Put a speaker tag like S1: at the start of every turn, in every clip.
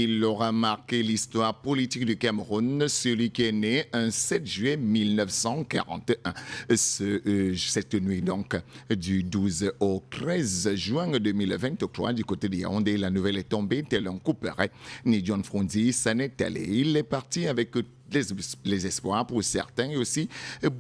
S1: Il aura marqué l'histoire politique du Cameroun, celui qui est né un 7 juillet 1941. Cette nuit donc du 12 au 13 juin 2023 du côté de Yaoundé, la nouvelle est tombée tel un couperet. Ni John Frondi s'en est allé. Il est parti avec les espoirs pour certains et aussi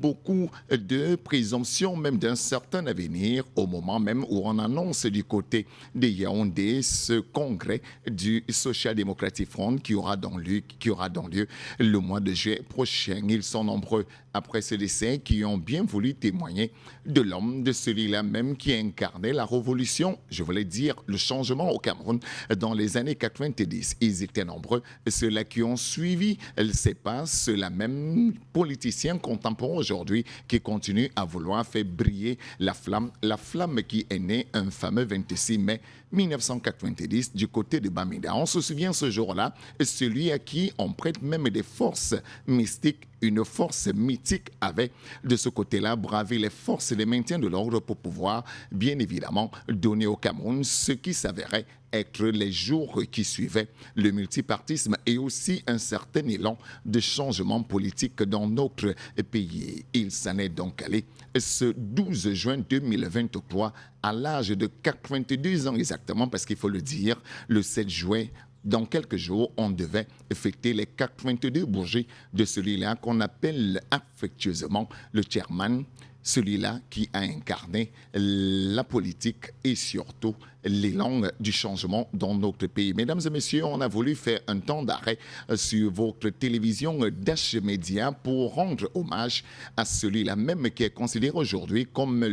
S1: beaucoup de présomptions même d'un certain avenir au moment même où on annonce du côté de Yaoundé ce congrès du Social Democratic Front qui aura donc lieu le mois de juillet prochain. Ils sont nombreux après ce décès qui ont bien voulu témoigner de l'homme, de celui-là même qui incarnait la révolution, je voulais dire le changement au Cameroun dans les années 90. Ils étaient nombreux, ceux-là qui ont suivi ces pas, ceux-là même politiciens contemporains aujourd'hui qui continuent à vouloir faire briller la flamme qui est née un fameux 26 mai 1990 du côté de Bamida. On se souvient ce jour-là, celui à qui on prête même des forces mystiques, une force mythique avait de ce côté-là bravé les forces de maintien de l'ordre pour pouvoir bien évidemment donner au Cameroun ce qui s'avérait être les jours qui suivaient le multipartisme et aussi un certain élan de changement politique dans notre pays. Il s'en est donc allé ce 12 juin 2023 à l'âge de 82 ans exactement, parce qu'il faut le dire, le 7 juin, dans quelques jours, on devait fêter les 82 bourgies de celui-là qu'on appelle affectueusement le chairman, celui-là qui a incarné la politique et surtout l'élan du changement dans notre pays. Mesdames et messieurs, on a voulu faire un temps d'arrêt sur votre télévision Dash Media pour rendre hommage à celui-là même qui est considéré aujourd'hui comme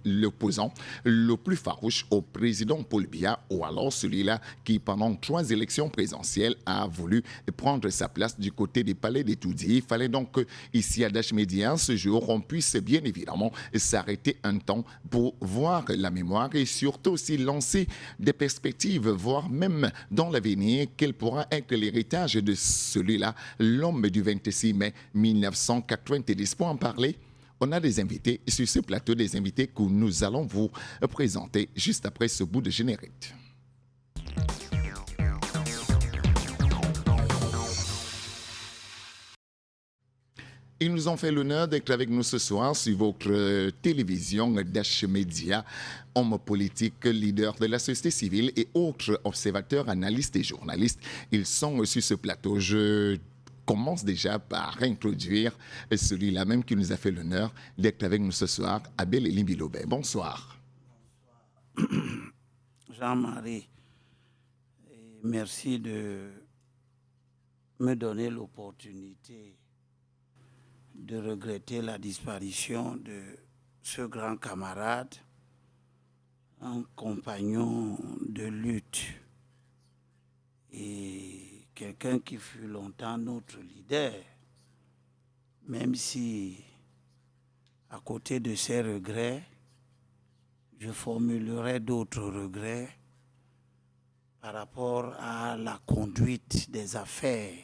S1: l'opposant le plus farouche au président Paul Biya, ou alors celui-là qui, pendant 3 élections présidentielles, a voulu prendre sa place du côté des palais d'Etoudi. Il fallait donc ici à Dash Media, ce jour, on puisse bien évidemment s'arrêter un temps pour voir la mémoire et surtout aussi lancer des perspectives, voire même dans l'avenir, quel pourra être l'héritage de celui-là, l'homme du 26 mai 1990. Pour en parler, on a des invités sur ce plateau, des invités que nous allons vous présenter juste après ce bout de générique. Ils nous ont fait l'honneur d'être avec nous ce soir sur votre télévision Dash Media, hommes politiques, leaders de la société civile et autres observateurs, analystes et journalistes. Ils sont sur ce plateau. Je commence déjà par introduire celui-là même qui nous a fait l'honneur d'être avec nous ce soir, Abel Elimbilobé. Bonsoir.
S2: Jean-Marie, merci de me donner l'opportunité de regretter la disparition de ce grand camarade, un compagnon de lutte et quelqu'un qui fut longtemps notre leader, même si à côté de ces regrets, je formulerai d'autres regrets par rapport à la conduite des affaires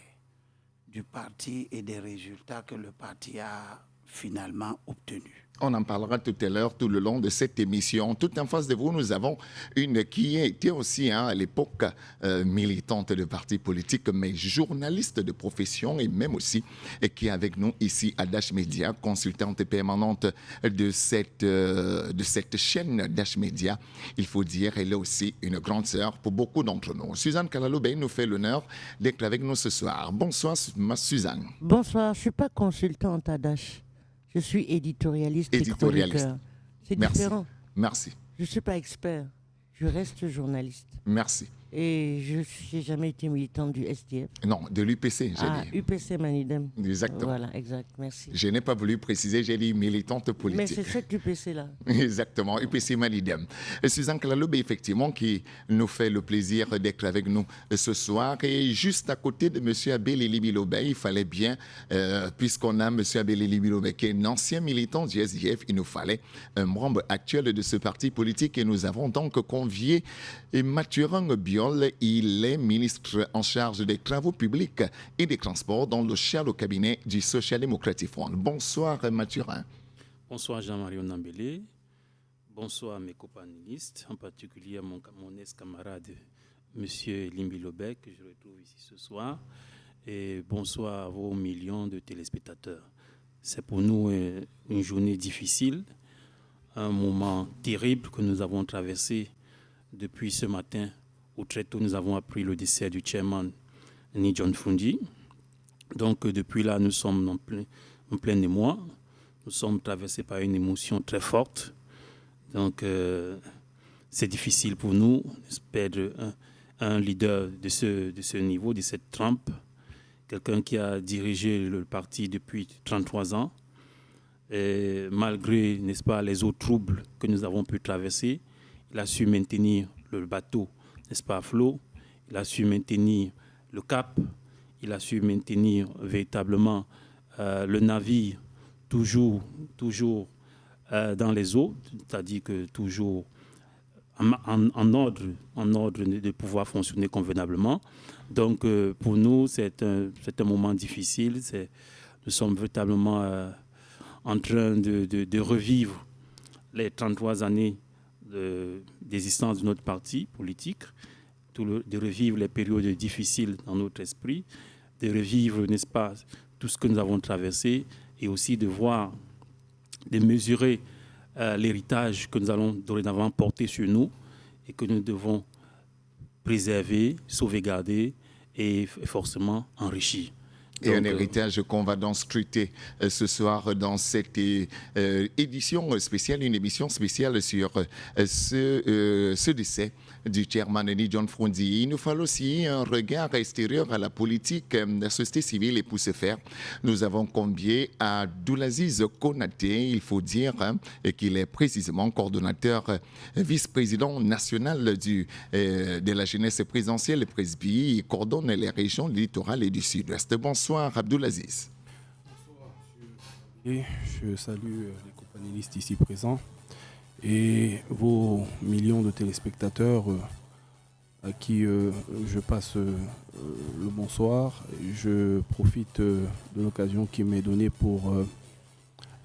S2: du parti et des résultats que le parti a finalement obtenus.
S1: On en parlera tout à l'heure, tout le long de cette émission. Tout en face de vous, nous avons une qui était aussi à l'époque militante de parti politique, mais journaliste de profession et même aussi qui est avec nous ici à Dash Media, consultante permanente de cette chaîne Dash Media. Il faut dire, elle est aussi une grande sœur pour beaucoup d'entre nous. Suzanne Kalaloubey nous fait l'honneur d'être avec nous ce soir. Bonsoir, ma Suzanne.
S3: Bonsoir, je ne suis pas consultante à Dash. Je suis éditorialiste et chroniqueur. C'est différent.
S1: Merci.
S3: Je ne suis pas expert. Je reste journaliste.
S1: Merci.
S3: Et je n'ai jamais été militante du SDF.
S1: Non, de l'UPC, j'ai dit.
S3: UPC Manidem.
S1: Exactement.
S3: Voilà, exact, merci.
S1: Je n'ai pas voulu préciser, j'ai dit militante politique.
S3: Mais c'est cette UPC-là.
S1: Exactement, UPC Manidem. Suzanne Kalaloubé, effectivement, qui nous fait le plaisir d'être avec nous ce soir. Et juste à côté de M. Abel Elimbilobé, il fallait bien, puisqu'on a M. Abel Elimbilobé, qui est un ancien militant du SDF, il nous fallait un membre actuel de ce parti politique. Et nous avons donc convié Mathurin Biol. Il est ministre en charge des travaux publics et des transports dans le chef au cabinet du Social Democratic Front. Bonsoir Mathurin.
S4: Bonsoir Jean-Marie Onambélé. Bonsoir mes compagnonnistes, en particulier mon ex-camarade Monsieur Limbi Lobek, que je retrouve ici ce soir. Et bonsoir à vos millions de téléspectateurs. C'est pour nous une journée difficile, un moment terrible que nous avons traversé depuis ce matin, où très tôt nous avons appris le décès du chairman Ni John Fundi. Donc depuis là, nous sommes en plein émoi. Nous sommes traversés par une émotion très forte. Donc c'est difficile pour nous de perdre un leader de ce niveau, de cette trempe, quelqu'un qui a dirigé le parti depuis 33 ans. Et malgré, n'est-ce pas, les eaux troubles que nous avons pu traverser, il a su maintenir le bateau, n'est-ce pas, à flot. Il a su maintenir le cap. Il a su maintenir véritablement le navire toujours dans les eaux, c'est-à-dire que toujours en ordre de pouvoir fonctionner convenablement. Donc pour nous, c'est un moment difficile. Nous sommes véritablement en train de revivre les 33 années d'existence de notre parti politique, de revivre les périodes difficiles dans notre esprit, de revivre, n'est-ce pas, tout ce que nous avons traversé et aussi de voir, de mesurer l'héritage que nous allons dorénavant porter sur nous et que nous devons préserver, sauvegarder et forcément enrichir.
S1: Et un héritage qu'on va donc scruter ce soir dans cette édition spéciale, une émission spéciale sur ce décès du chairman Ni John Fundi. Il nous faut aussi un regard extérieur à la politique de la société civile et pour ce faire, nous avons convié à Abdulaziz Konaté. Il faut dire qu'il est précisément coordonnateur, vice-président national de la jeunesse présidentielle Presby. Il coordonne les régions littorales et du sud-ouest. Bonsoir Abdulaziz.
S5: Bonsoir, je salue les companélistes ici présents et vos millions de téléspectateurs à qui je passe le bonsoir. Je profite de l'occasion qui m'est donnée pour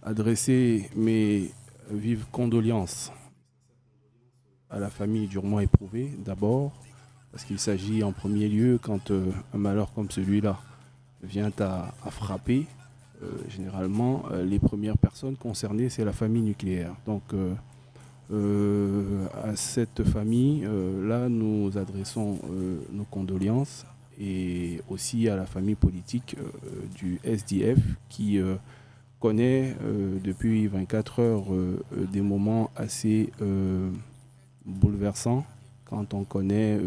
S5: adresser mes vives condoléances à la famille durement éprouvée d'abord, parce qu'il s'agit en premier lieu, quand un malheur comme celui-là vient à frapper, généralement, les premières personnes concernées, c'est la famille nucléaire. Donc, à cette famille, là, nous adressons nos condoléances et aussi à la famille politique du SDF qui connaît depuis 24 heures des moments assez bouleversants quand on connaît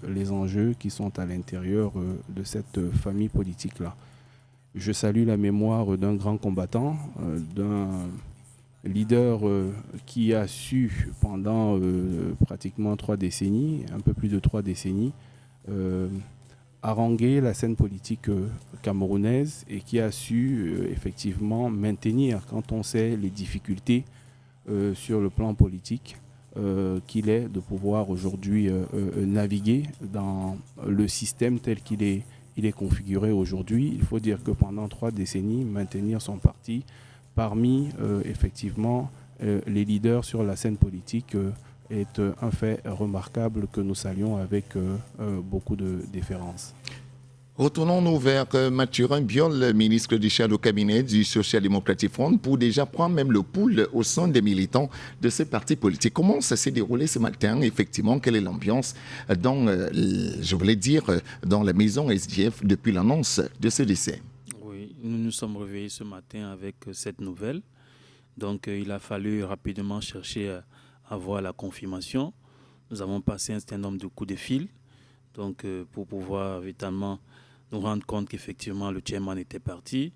S5: les enjeux qui sont à l'intérieur de cette famille politique-là. Je salue la mémoire d'un grand combattant, d'un leader qui a su pendant pratiquement 3 décennies, un peu plus de 3 décennies, haranguer la scène politique camerounaise et qui a su effectivement maintenir, quand on sait les difficultés sur le plan politique, qu'il est de pouvoir aujourd'hui naviguer dans le système tel qu'il est configuré aujourd'hui. Il faut dire que pendant 3 décennies, maintenir son parti parmi effectivement les leaders sur la scène politique est un fait remarquable que nous saluons avec beaucoup de déférence.
S1: Retournons-nous vers Mathurin Biol, ministre du chef au cabinet du Social Democratic Front, pour déjà prendre même le pouls au sein des militants de ce parti politique. Comment ça s'est déroulé ce matin? Effectivement, quelle est l'ambiance dans, je voulais dire, dans la maison SDF depuis l'annonce de ce décès?
S4: Oui, nous nous sommes réveillés ce matin avec cette nouvelle. Donc, il a fallu rapidement chercher à avoir la confirmation. Nous avons passé un certain nombre de coups de fil, donc pour pouvoir véritablement nous rendre compte qu'effectivement le chairman était parti.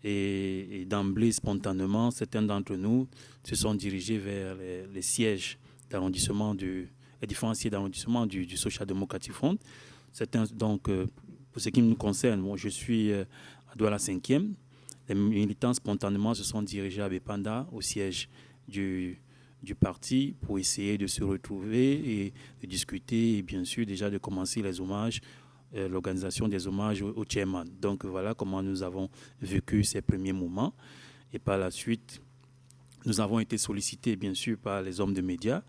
S4: Et d'emblée, spontanément, certains d'entre nous se sont dirigés vers les sièges d'arrondissement, les différents sièges d'arrondissement du Social Democratic Front. Certains, donc, pour ce qui nous concerne, moi, je suis à Douala 5e. Les militants spontanément se sont dirigés à Bepanda, au siège du parti, pour essayer de se retrouver et de discuter et bien sûr déjà de commencer les hommages, l'organisation des hommages au chairman. Donc voilà comment nous avons vécu ces premiers moments. Et par la suite, nous avons été sollicités bien sûr par les hommes de médias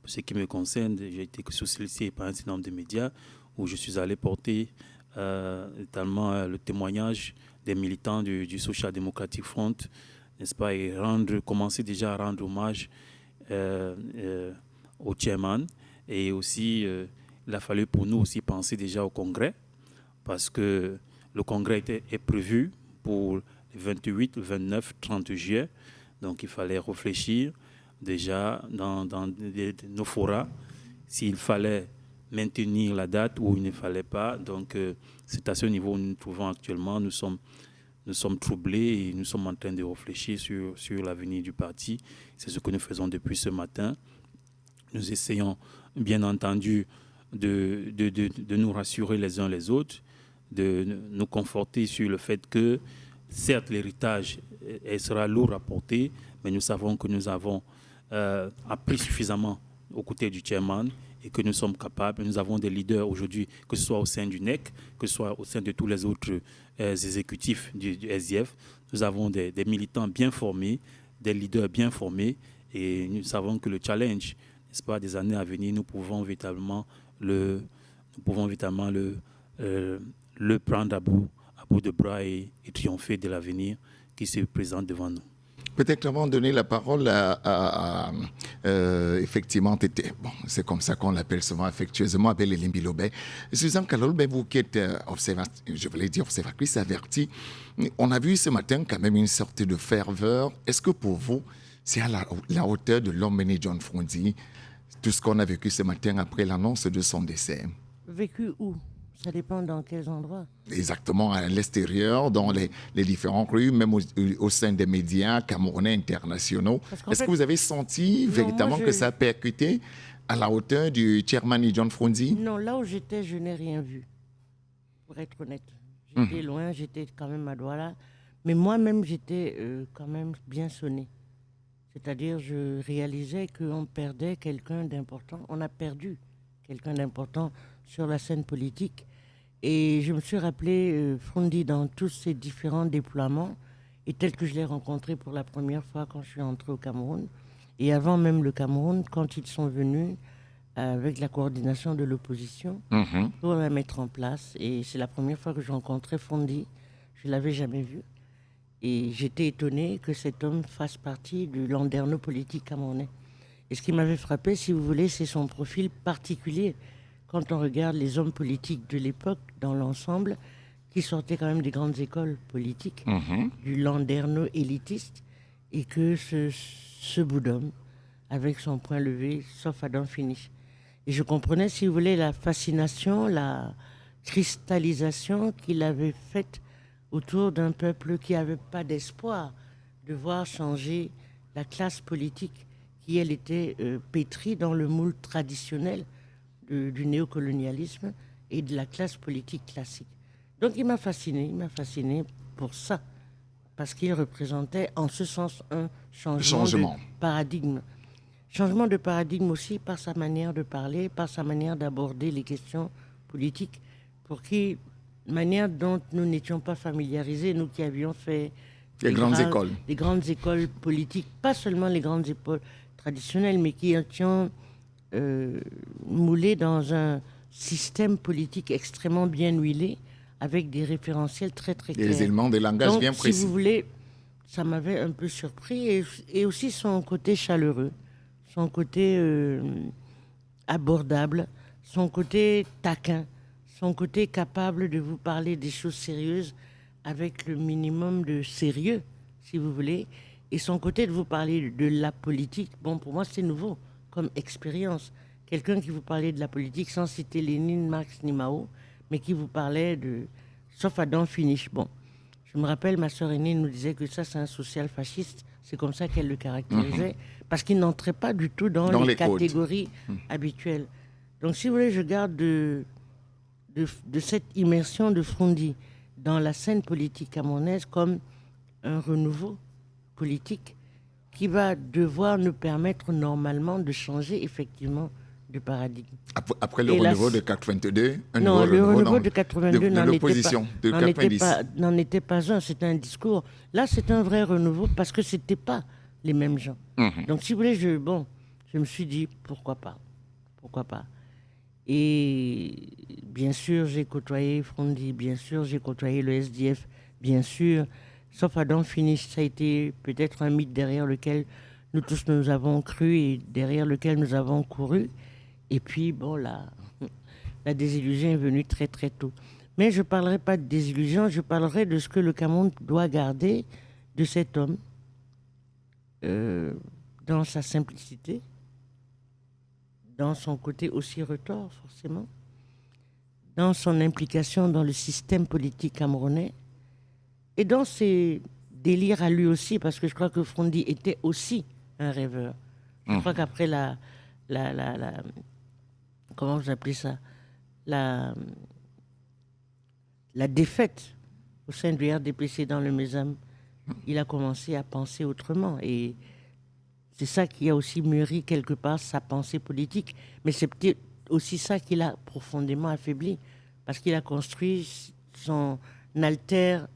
S4: Pour ce qui me concerne, j'ai été sollicité par un certain nombre de médias où je suis allé porter notamment le témoignage des militants du Social Democratic Front, n'est-ce pas, et commencer déjà à rendre hommage au chairman. Et aussi, il a fallu pour nous aussi penser déjà au Congrès, parce que le Congrès est prévu pour le 28, le 29, 30 juillet. Donc il fallait réfléchir déjà dans nos forats s'il fallait maintenir la date ou il ne fallait pas. Donc c'est à ce niveau où nous nous trouvons actuellement. Nous sommes troublés et nous sommes en train de réfléchir sur l'avenir du parti. C'est ce que nous faisons depuis ce matin. Nous essayons bien entendu de nous rassurer les uns les autres, de nous conforter sur le fait que certes l'héritage sera lourd à porter, mais nous savons que nous avons appris suffisamment aux côtés du chairman et que nous sommes capables. Nous avons des leaders aujourd'hui, que ce soit au sein du NEC, que ce soit au sein de tous les autres exécutifs du SDF. Nous avons des militants bien formés, des leaders bien formés, et nous savons que le challenge, n'est-ce pas, des années à venir, nous pouvons véritablement le prendre à bout de bras et triompher de l'avenir qui se présente devant nous.
S1: Peut-être avant de donner la parole à effectivement, bon, c'est comme ça qu'on l'appelle souvent affectueusement, appelé Limbilobé. Suzanne Kalolbe, vous qui êtes observatrice avertie, on a vu ce matin quand même une sorte de ferveur. Est-ce que pour vous, c'est à la hauteur de l'homme né John Frondi, tout ce qu'on a vécu ce matin après l'annonce de son décès?
S3: Vécu où? Ça dépend dans quels endroits.
S1: Exactement, à l'extérieur, dans les différentes rues, même au sein des médias camerounais internationaux. Est-ce que vous avez senti véritablement que ça a percuté à la hauteur du chairman John Frondi?
S3: Non, là où j'étais, je n'ai rien vu, pour être honnête. J'étais loin, j'étais quand même à Douala. Mais moi-même, j'étais quand même bien sonné. C'est-à-dire, je réalisais qu'on perdait quelqu'un d'important. On a perdu quelqu'un d'important sur la scène politique. Et je me suis rappelé Frondi dans tous ses différents déploiements, et tel que je l'ai rencontré pour la première fois quand je suis entré au Cameroun, et avant même le Cameroun, quand ils sont venus avec la coordination de l'opposition pour la mettre en place. Et c'est la première fois que je rencontrais Frondi. Je ne l'avais jamais vu. Et j'étais étonné que cet homme fasse partie du landerneau politique camerounais. Et ce qui m'avait frappé, si vous voulez, c'est son profil particulier. Quand on regarde les hommes politiques de l'époque, dans l'ensemble, qui sortaient quand même des grandes écoles politiques, du landerneau élitiste, et que ce bout d'homme, avec son point levé, sauf Adam Finish. Et je comprenais, si vous voulez, la fascination, la cristallisation qu'il avait faite autour d'un peuple qui n'avait pas d'espoir de voir changer la classe politique qui, elle, était pétrie dans le moule traditionnel du néocolonialisme et de la classe politique classique. Donc il m'a fasciné pour ça, parce qu'il représentait en ce sens un changement de paradigme. Changement de paradigme aussi par sa manière de parler, par sa manière d'aborder les questions politiques, pour qui, manière dont nous n'étions pas familiarisés, nous qui avions fait
S1: les grandes écoles
S3: politiques, pas seulement les grandes écoles traditionnelles, mais qui étions moulés dans un système politique extrêmement bien huilé, avec des référentiels très très clairs.
S1: Des éléments de langage bien précis.
S3: Si vous voulez, ça m'avait un peu surpris, et aussi son côté chaleureux, son côté abordable, son côté taquin, son côté capable de vous parler des choses sérieuses avec le minimum de sérieux, si vous voulez, et son côté de vous parler de la politique. Bon, pour moi, c'est nouveau comme expérience. Quelqu'un qui vous parlait de la politique sans citer Lénine, Marx ni Mao, mais qui vous parlait de... sauf Adam Finish. Bon, je me rappelle, ma sœur aînée nous disait que ça, c'est un social-fasciste. C'est comme ça qu'elle le caractérisait, parce qu'il n'entrait pas du tout dans les catégories habituelles. Donc, si vous voulez, je garde de cette immersion de Frondi dans la scène politique camerounaise comme un renouveau politique qui va devoir nous permettre normalement de changer effectivement de paradigme.
S1: Après le renouveau de 82,
S3: non, le renouveau de 82
S1: n'en
S3: était pas un, c'était un discours. Là, c'est un vrai renouveau parce que ce n'était pas les mêmes gens. Donc, si vous voulez, je je me suis dit, pourquoi pas? Pourquoi pas? Et bien sûr, j'ai côtoyé Frondi, bien sûr, j'ai côtoyé le SDF, bien sûr. Sauf à Don't Finish, ça a été peut-être un mythe derrière lequel nous tous nous avons cru et derrière lequel nous avons couru. Et puis, bon, la désillusion est venue très très tôt. Mais je ne parlerai pas de désillusion, je parlerai de ce que le Cameroun doit garder de cet homme dans sa simplicité, dans son côté aussi retors, forcément, dans son implication dans le système politique camerounais et dans ses délires à lui aussi, parce que je crois que Frondi était aussi un rêveur. Je crois qu'après comment vous appelez ça, la défaite au sein du RDPC dans le Mésam, il a commencé à penser autrement. Et c'est ça qui a aussi mûri quelque part sa pensée politique. Mais c'est peut-être aussi ça qui l'a profondément affaibli, parce qu'il a construit son alternative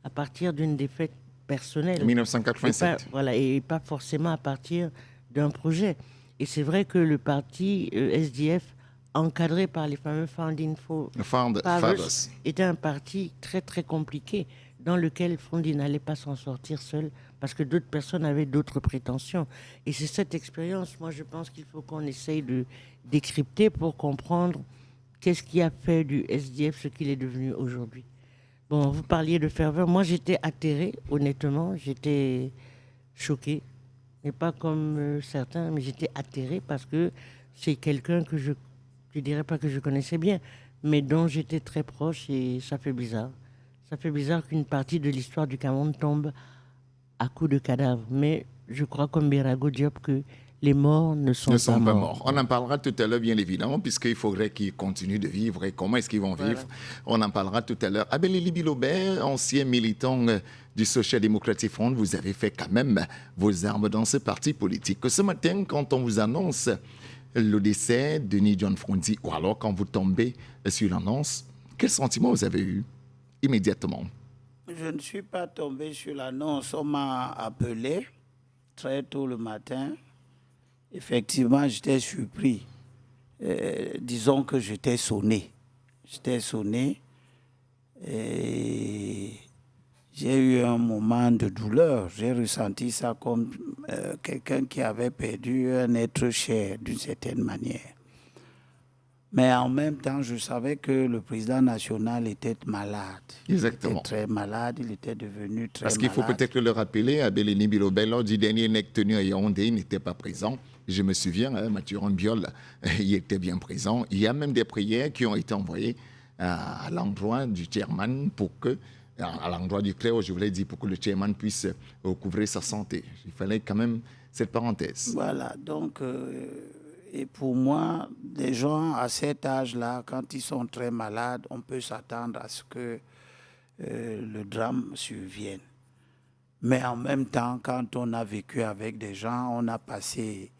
S3: à partir d'une défaite personnelle.
S1: En 1987.
S3: Et pas forcément à partir d'un projet. Et c'est vrai que le parti SDF, encadré par les fameux Founding Fathers, était un parti très très compliqué, dans lequel Frondi n'allait pas s'en sortir seul, parce que d'autres personnes avaient d'autres prétentions. Et c'est cette expérience, moi je pense qu'il faut qu'on essaye de décrypter pour comprendre qu'est-ce qui a fait du SDF ce qu'il est devenu aujourd'hui. Bon, vous parliez de ferveur, moi j'étais atterrée, honnêtement, j'étais choquée, mais pas comme certains, mais j'étais atterrée parce que c'est quelqu'un que je dirais pas que je connaissais bien, mais dont j'étais très proche, et ça fait bizarre. Ça fait bizarre qu'une partie de l'histoire du Cameroun tombe à coups de cadavres. Mais je crois comme Birago Diop que les morts ne sont pas morts.
S1: On en parlera tout à l'heure, bien évidemment, puisqu'il faudrait qu'ils continuent de vivre et comment est-ce qu'ils vont vivre. On en parlera tout à l'heure. Abel Bilobert, ancien militant du Social Democratic Front, vous avez fait quand même vos armes dans ce parti politique. Ce matin, quand on vous annonce le décès de Denis John Frondi, ou alors quand vous tombez sur l'annonce, quel sentiment vous avez eu immédiatement?
S2: Je ne suis pas tombé sur l'annonce. On m'a appelé très tôt le matin. Effectivement, j'étais surpris. Disons que j'étais sonné. J'étais sonné et j'ai eu un moment de douleur. J'ai ressenti ça comme quelqu'un qui avait perdu un être cher d'une certaine manière. Mais en même temps, je savais que le président national était malade.
S1: Exactement.
S2: Il était très malade, il était devenu très malade.
S1: Parce qu'il faut peut-être le rappeler, Abelini Bilobert, lors du dernier NEC tenu à Yaoundé, il n'était pas présent. Je me souviens, Mathieu Rambiol, il était bien présent. Il y a même des prières qui ont été envoyées à l'endroit du chairman pour que, à l'endroit du clerc, je voulais dire, pour que le chairman puisse recouvrer sa santé. Il fallait quand même cette parenthèse.
S2: Voilà, donc... Et pour moi, les gens à cet âge-là, quand ils sont très malades, on peut s'attendre à ce que le drame survienne. Mais en même temps, quand on a vécu avec des gens, on a passé,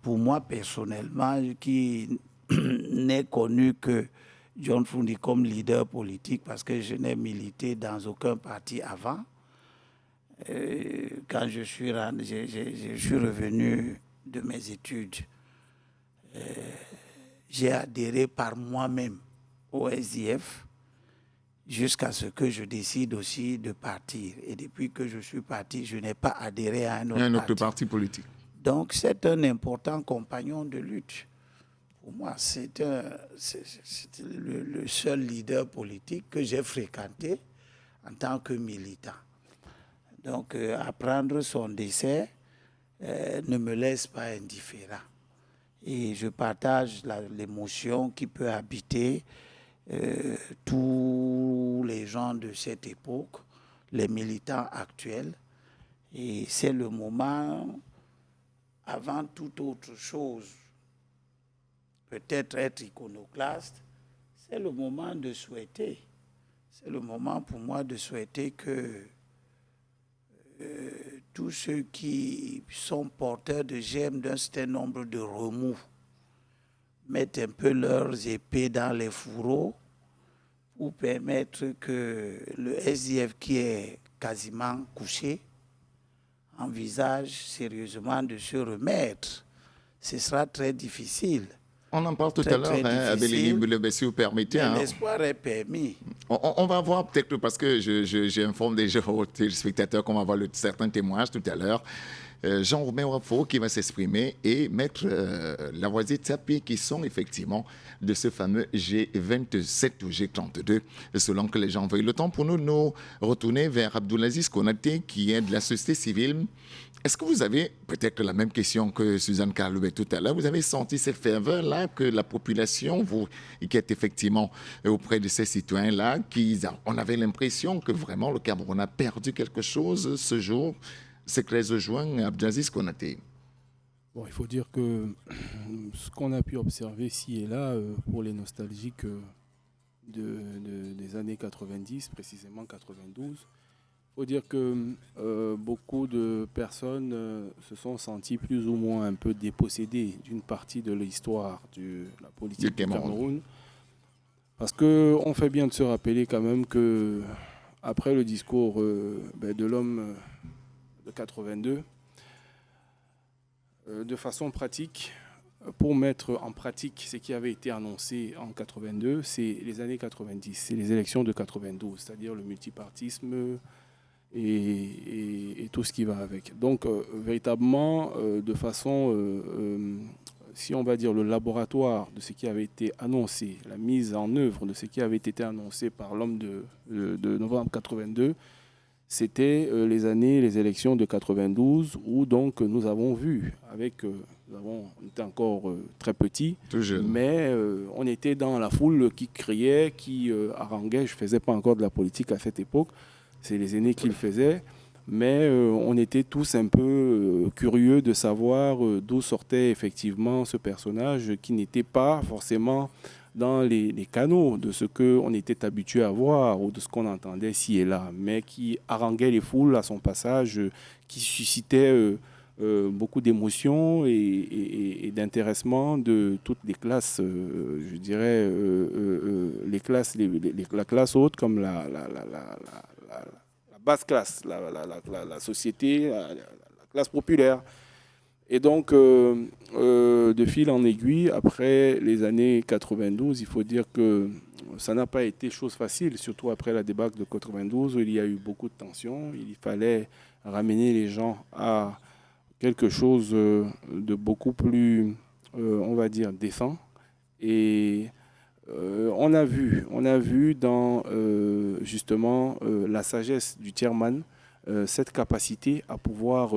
S2: pour moi personnellement, qui n'ai connu que John Frondi comme leader politique, parce que je n'ai milité dans aucun parti avant. Quand je suis revenu de mes études, j'ai adhéré par moi-même au SDF jusqu'à ce que je décide aussi de partir. Et depuis que je suis parti, je n'ai pas adhéré à un autre
S1: parti politique.
S2: Donc c'est un important compagnon de lutte. Pour moi, c'est le seul leader politique que j'ai fréquenté en tant que militant. Donc apprendre son décès ne me laisse pas indifférent. Et je partage l'émotion qui peut habiter tous les gens de cette époque, les militants actuels. Et c'est le moment, avant toute autre chose, peut-être être iconoclaste, c'est le moment de souhaiter. C'est le moment pour moi de souhaiter que tous ceux qui sont porteurs de germes d'un certain nombre de remous mettent un peu leurs épées dans les fourreaux pour permettre que le SDF qui est quasiment couché envisagent sérieusement de se remettre. Ce sera très difficile.
S1: On en parle tout
S2: Très,
S1: à l'heure,
S2: très
S1: Abelini,
S2: difficile.
S1: si vous permettez.
S2: Mais l'espoir est permis.
S1: On va voir peut-être, parce que j'informe déjà aux téléspectateurs qu'on va voir certains témoignages tout à l'heure. Jean-Romain Wafo qui va s'exprimer et Maître Lavoisier Tsapi qui sont effectivement de ce fameux G27 ou G32, selon que les gens veuillent. Le temps pour nous de nous retourner vers Abdoulaziz Konaté qui est de la société civile. Est-ce que vous avez peut-être la même question que Suzanne Carloubet tout à l'heure? Vous avez senti cette ferveur-là que la population, qui est effectivement auprès de ces citoyens-là, on avait l'impression que vraiment le Cameroun a perdu quelque chose ce jour, ce 13 juin, Abdoulaziz Konaté?
S5: Bon, il faut dire que ce qu'on a pu observer ci et là, pour les nostalgiques des années 90, précisément 92, il faut dire que beaucoup de personnes se sont senties plus ou moins un peu dépossédées d'une partie de l'histoire de la politique du Cameroun. Parce qu'on fait bien de se rappeler quand même que après le discours de l'homme de 82, de façon pratique, pour mettre en pratique ce qui avait été annoncé en 82, c'est les années 90, c'est les élections de 92, c'est-à-dire le multipartisme et tout ce qui va avec. Donc, véritablement, de façon, si on va dire le laboratoire de ce qui avait été annoncé, la mise en œuvre de ce qui avait été annoncé par l'homme de novembre 82, c'était les élections de 92 où donc nous avons vu, on était encore très petits, mais on était dans la foule qui criait, qui haranguait. Je ne faisais pas encore de la politique à cette époque, c'est les aînés qui le faisaient, mais on était tous un peu curieux de savoir d'où sortait effectivement ce personnage qui n'était pas forcément dans les canaux de ce qu'on était habitué à voir ou de ce qu'on entendait ci et là, mais qui haranguait les foules à son passage, qui suscitait beaucoup d'émotions et d'intéressement de toutes les classes, je dirais, la classe haute comme la basse classe, la société, la classe populaire. Et donc, de fil en aiguille, après les années 92, il faut dire que ça n'a pas été chose facile, surtout après la débâcle de 92, où il y a eu beaucoup de tensions. Il fallait ramener les gens à quelque chose de beaucoup plus, on va dire, décent. Et on a vu dans justement la sagesse du chairman cette capacité à pouvoir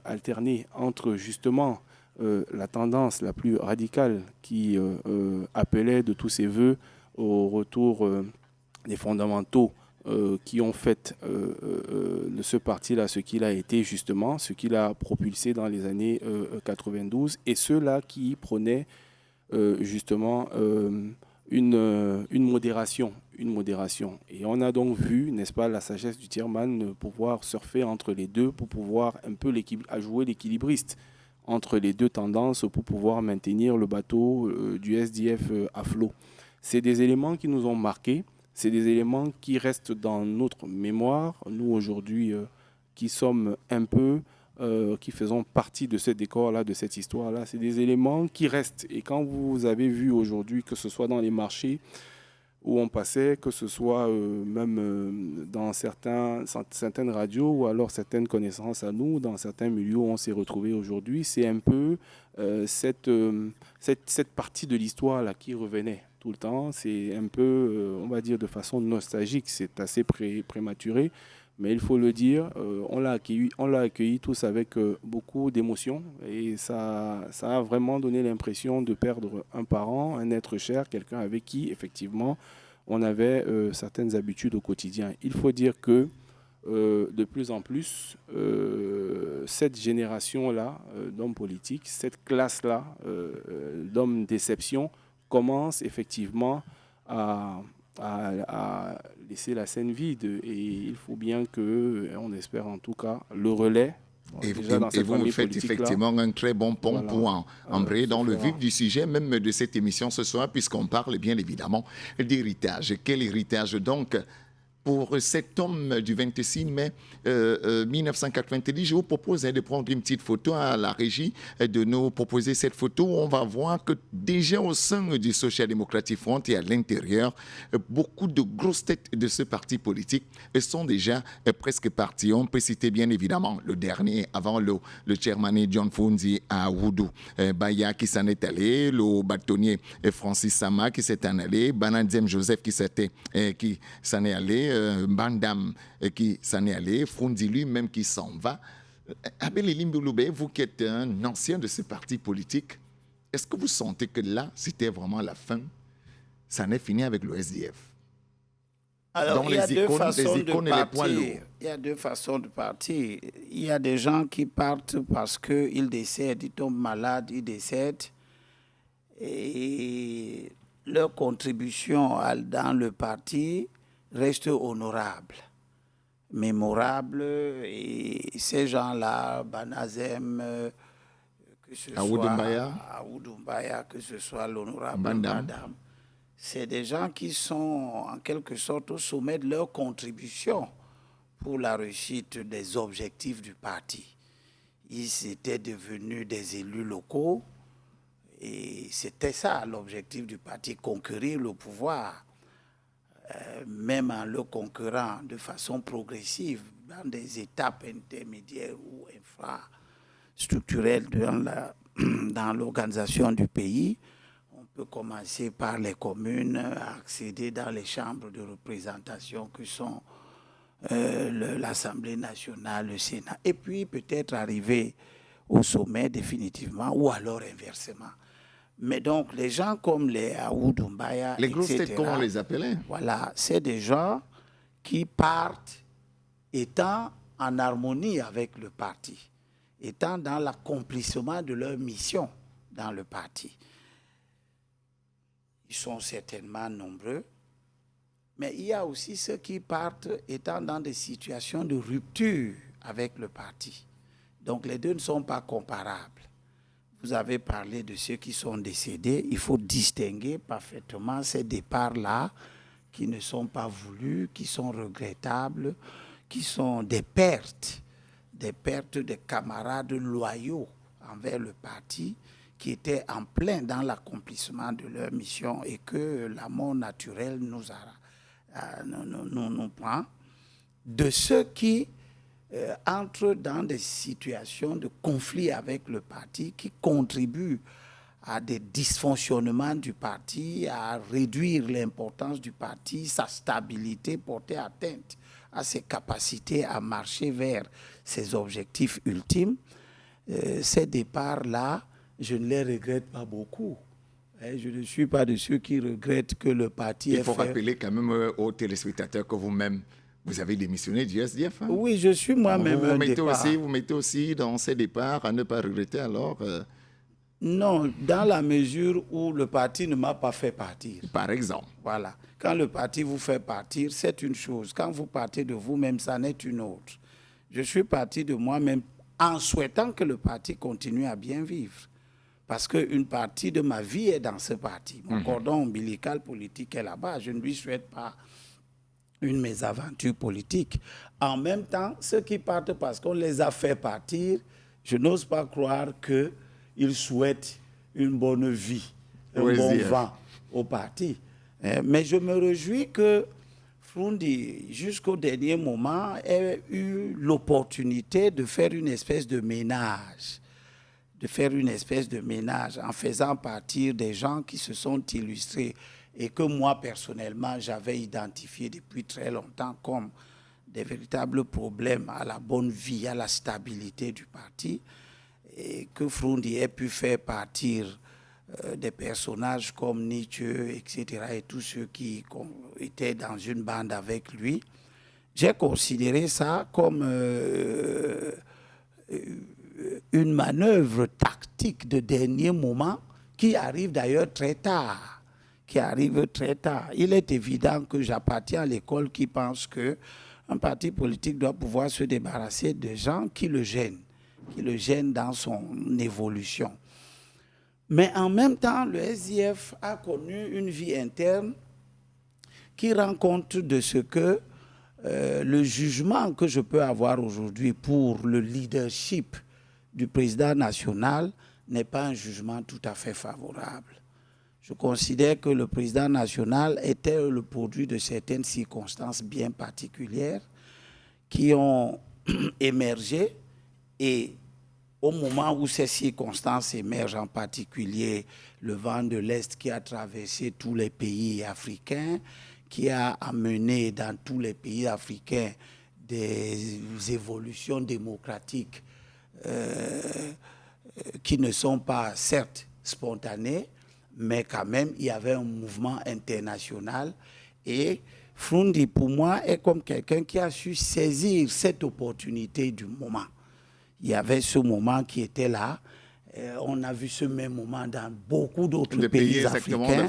S5: alterner entre justement la tendance la plus radicale qui appelait de tous ses voeux au retour des fondamentaux qui ont fait de ce parti-là ce qu'il a été justement, ce qu'il a propulsé dans les années 92, et ceux-là qui prônaient justement une modération. Et on a donc vu, n'est-ce pas, la sagesse du chairman pouvoir surfer entre les deux pour pouvoir un peu jouer l'équilibriste entre les deux tendances pour pouvoir maintenir le bateau du SDF à flot. C'est des éléments qui nous ont marqués, c'est des éléments qui restent dans notre mémoire. Nous, aujourd'hui, qui sommes un peu, qui faisons partie de ce décor-là, de cette histoire-là, c'est des éléments qui restent. Et quand vous avez vu aujourd'hui, que ce soit dans les marchés où on passait, que ce soit même dans certaines radios ou alors certaines connaissances à nous, dans certains milieux où on s'est retrouvés aujourd'hui, c'est un peu cette partie de l'histoire-là qui revenait tout le temps. C'est un peu, on va dire de façon nostalgique, c'est assez prématuré, mais il faut le dire, on l'a accueilli tous avec beaucoup d'émotion, et ça a vraiment donné l'impression de perdre un parent, un être cher, quelqu'un avec qui, effectivement, on avait certaines habitudes au quotidien. Il faut dire que de plus en plus, cette génération-là d'hommes politiques, cette classe-là d'hommes d'exception commence effectivement à laisser la scène vide. Et il faut bien on espère en tout cas, le relais.
S1: Et vous faites effectivement un très bon pont pour embrayer dans le vif du sujet même de cette émission ce soir, puisqu'on parle bien évidemment d'héritage. Quel héritage donc pour cet homme du 26 mai 1990. Je vous propose de prendre une petite photo à la régie, de nous proposer cette photo. On va voir que déjà au sein du Social Democratic Front et à l'intérieur, beaucoup de grosses têtes de ce parti politique sont déjà presque partis. On peut citer bien évidemment le dernier, avant le chairman John Fundi à Woudou, Baya qui s'en est allé, le bâtonnier Francis Sama qui s'est en allé, Bananzem Joseph qui s'en est allé, Bandam qui s'en est allé, Fundi lui-même qui s'en va. Abel Elimbe, vous qui êtes un ancien de ce parti politique, est-ce que vous sentez que là, c'était vraiment la fin? Ça en est fini avec le SDF?
S2: Alors, il y a deux façons de partir. Il y a deux façons de partir. Il y a des gens qui partent parce qu'ils décèdent, ils tombent malades, ils décèdent. Et leur contribution dans le parti reste honorable, mémorable. Et ces gens-là, Banazem, que ce soit Aoudoumbaya, que ce soit l'honorable Bandam, c'est des gens qui sont en quelque sorte au sommet de leur contribution pour la réussite des objectifs du parti. Ils étaient devenus des élus locaux et c'était ça l'objectif du parti, conquérir le pouvoir, même en le conquérant de façon progressive dans des étapes intermédiaires ou infrastructurelles dans l'organisation du pays. On peut commencer par les communes, accéder dans les chambres de représentation que sont l'Assemblée nationale, le Sénat, et puis peut-être arriver au sommet définitivement, ou alors inversement. Mais donc, les gens comme les Aoudoumbaya,
S1: les grosses têtes, comment on les appelait?
S2: Voilà, c'est des gens qui partent étant en harmonie avec le parti, étant dans l'accomplissement de leur mission dans le parti. Ils sont certainement nombreux, mais il y a aussi ceux qui partent étant dans des situations de rupture avec le parti. Donc les deux ne sont pas comparables. Vous avez parlé de ceux qui sont décédés. Il faut distinguer parfaitement ces départs-là qui ne sont pas voulus, qui sont regrettables, qui sont des pertes de camarades loyaux envers le parti, qui étaient en plein dans l'accomplissement de leur mission et que la mort naturelle nous prend, de ceux qui entrent dans des situations de conflit avec le parti, qui contribuent à des dysfonctionnements du parti, à réduire l'importance du parti, sa stabilité, porter atteinte à ses capacités à marcher vers ses objectifs ultimes. Ces départs-là, je ne les regrette pas beaucoup. Je ne suis pas de ceux qui regrettent que le parti
S1: Il faut rappeler quand même aux téléspectateurs que vous-même, vous avez démissionné du SDF. Hein?
S2: Oui, je suis moi-même un départ.
S1: Vous mettez aussi dans ces départs à ne pas regretter alors
S2: Non, dans la mesure où le parti ne m'a pas fait partir.
S1: Par exemple.
S2: Voilà. Quand le parti vous fait partir, c'est une chose. Quand vous partez de vous-même, ça n'est une autre. Je suis parti de moi-même en souhaitant que le parti continue à bien vivre. Parce qu'une partie de ma vie est dans ce parti. Mon cordon ombilical politique est là-bas. Je ne lui souhaite pas une mésaventure politique. En même temps, ceux qui partent parce qu'on les a fait partir, je n'ose pas croire qu'ils souhaitent une bonne vie, un bon vent au parti. Mais je me réjouis que Fundi, jusqu'au dernier moment, ait eu l'opportunité de faire une espèce de ménage. En faisant partir des gens qui se sont illustrés et que moi, personnellement, j'avais identifié depuis très longtemps comme des véritables problèmes à la bonne vie, à la stabilité du parti, et que Fundi ait pu faire partir des personnages comme Nietzsche, etc., et tous ceux qui étaient dans une bande avec lui. J'ai considéré ça comme une manœuvre tactique de dernier moment qui arrive d'ailleurs très tard. Il est évident que j'appartiens à l'école qui pense qu'un parti politique doit pouvoir se débarrasser de gens qui le gênent dans son évolution. Mais en même temps, le SDF a connu une vie interne qui rend compte de ce que le jugement que je peux avoir aujourd'hui pour le leadership du président national n'est pas un jugement tout à fait favorable. Je considère que le président national était le produit de certaines circonstances bien particulières qui ont émergé, et au moment où ces circonstances émergent, en particulier le vent de l'Est qui a traversé tous les pays africains, qui a amené dans tous les pays africains des évolutions démocratiques qui ne sont pas certes spontanées, mais quand même il y avait un mouvement international. Et Froundi, pour moi, est comme quelqu'un qui a su saisir cette opportunité du moment. Il y avait ce moment qui était là. On a vu ce même moment dans beaucoup d'autres pays africains.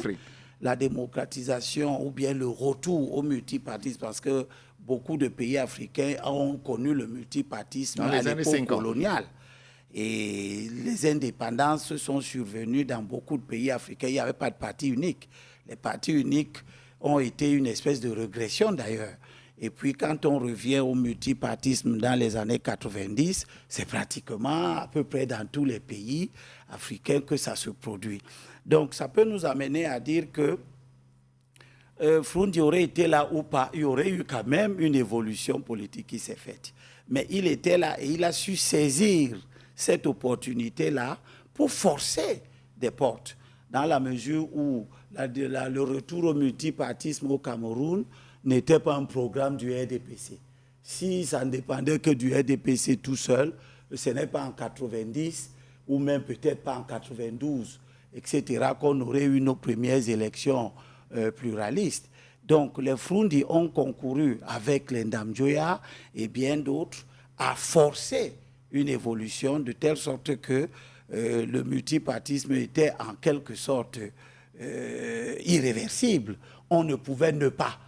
S2: La démocratisation ou bien le retour au multipartisme, parce que beaucoup de pays africains ont connu le multipartisme à l'époque coloniale. Et les indépendances sont survenues dans beaucoup de pays africains. Il n'y avait pas de parti unique. Les partis uniques ont été une espèce de régression d'ailleurs. Et puis quand on revient au multipartisme dans les années 90, c'est pratiquement à peu près dans tous les pays africains que ça se produit. Donc ça peut nous amener à dire que Froundi aurait été là ou pas, il y aurait eu quand même une évolution politique qui s'est faite. Mais il était là et il a su saisir cette opportunité-là pour forcer des portes, dans la mesure où le retour au multipartisme au Cameroun n'était pas un programme du RDPC. Si ça ne dépendait que du RDPC tout seul, ce n'est pas en 90 ou même peut-être pas en 92, etc., qu'on aurait eu nos premières élections pluralistes. Donc les Froundi ont concouru avec les Ndamjoya et bien d'autres à forcer une évolution de telle sorte que le multipartisme était en quelque sorte irréversible. On ne pouvait ne pas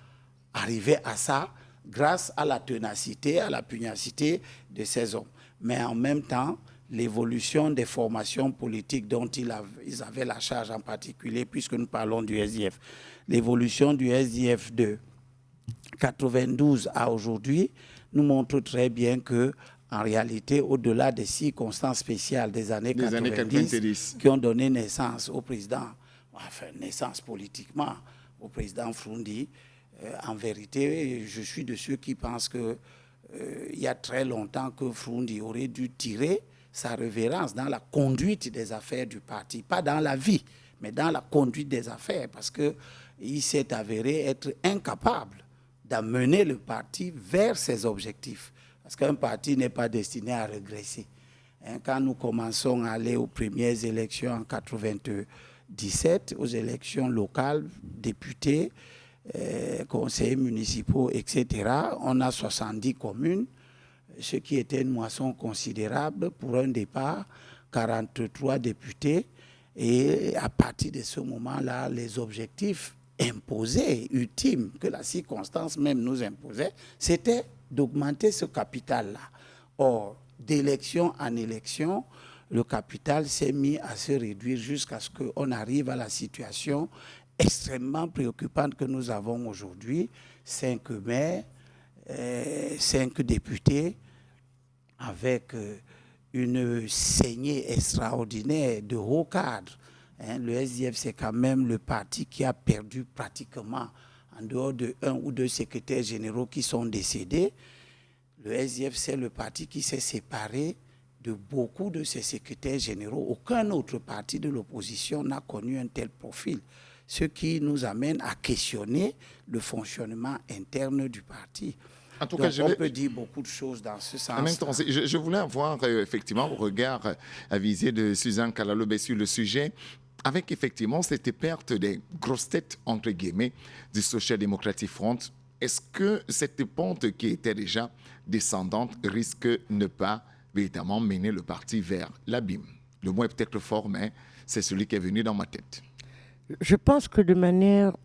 S2: arriver à ça grâce à la ténacité, à la pugnacité de ces hommes. Mais en même temps, l'évolution des formations politiques dont ils avaient la charge en particulier, puisque nous parlons du SDF, l'évolution du SDF de 92 à aujourd'hui nous montre très bien que en réalité, au-delà des circonstances spéciales des années 90 qui ont donné naissance au président, enfin naissance politiquement au président Froundi, en vérité, je suis de ceux qui pensent qu'il y a très longtemps que Froundi aurait dû tirer sa révérence dans la conduite des affaires du parti, pas dans la vie, mais dans la conduite des affaires, parce qu'il s'est avéré être incapable d'amener le parti vers ses objectifs. Parce qu'un parti n'est pas destiné à régresser. Quand nous commençons à aller aux premières élections en 1997, aux élections locales, députés, conseillers municipaux, etc., on a 70 communes, ce qui était une moisson considérable pour un départ, 43 députés. Et à partir de ce moment-là, les objectifs imposés, ultimes, que la circonstance même nous imposait, c'était d'augmenter ce capital-là. Or, d'élection en élection, le capital s'est mis à se réduire jusqu'à ce qu'on arrive à la situation extrêmement préoccupante que nous avons aujourd'hui. 5 maires, 5 députés, avec une saignée extraordinaire de hauts cadres. Le SDF, c'est quand même le parti qui a perdu pratiquement, en dehors de 1 ou 2 secrétaires généraux qui sont décédés. Le SDF, c'est le parti qui s'est séparé de beaucoup de ses secrétaires généraux. Aucun autre parti de l'opposition n'a connu un tel profil. Ce qui nous amène à questionner le fonctionnement interne du parti.
S1: En tout cas,
S2: on peut dire beaucoup de choses dans ce sens.
S1: En même temps, je voulais avoir effectivement au regard avisé de Suzanne Kalalobé sur le sujet, avec effectivement cette perte des grosses têtes, entre guillemets, du Social Democratic Front. Est-ce que cette pente qui était déjà descendante risque de ne pas véritablement mener le parti vers l'abîme? Le mot est peut-être fort, mais c'est celui qui est venu dans ma tête.
S3: Je pense que de manière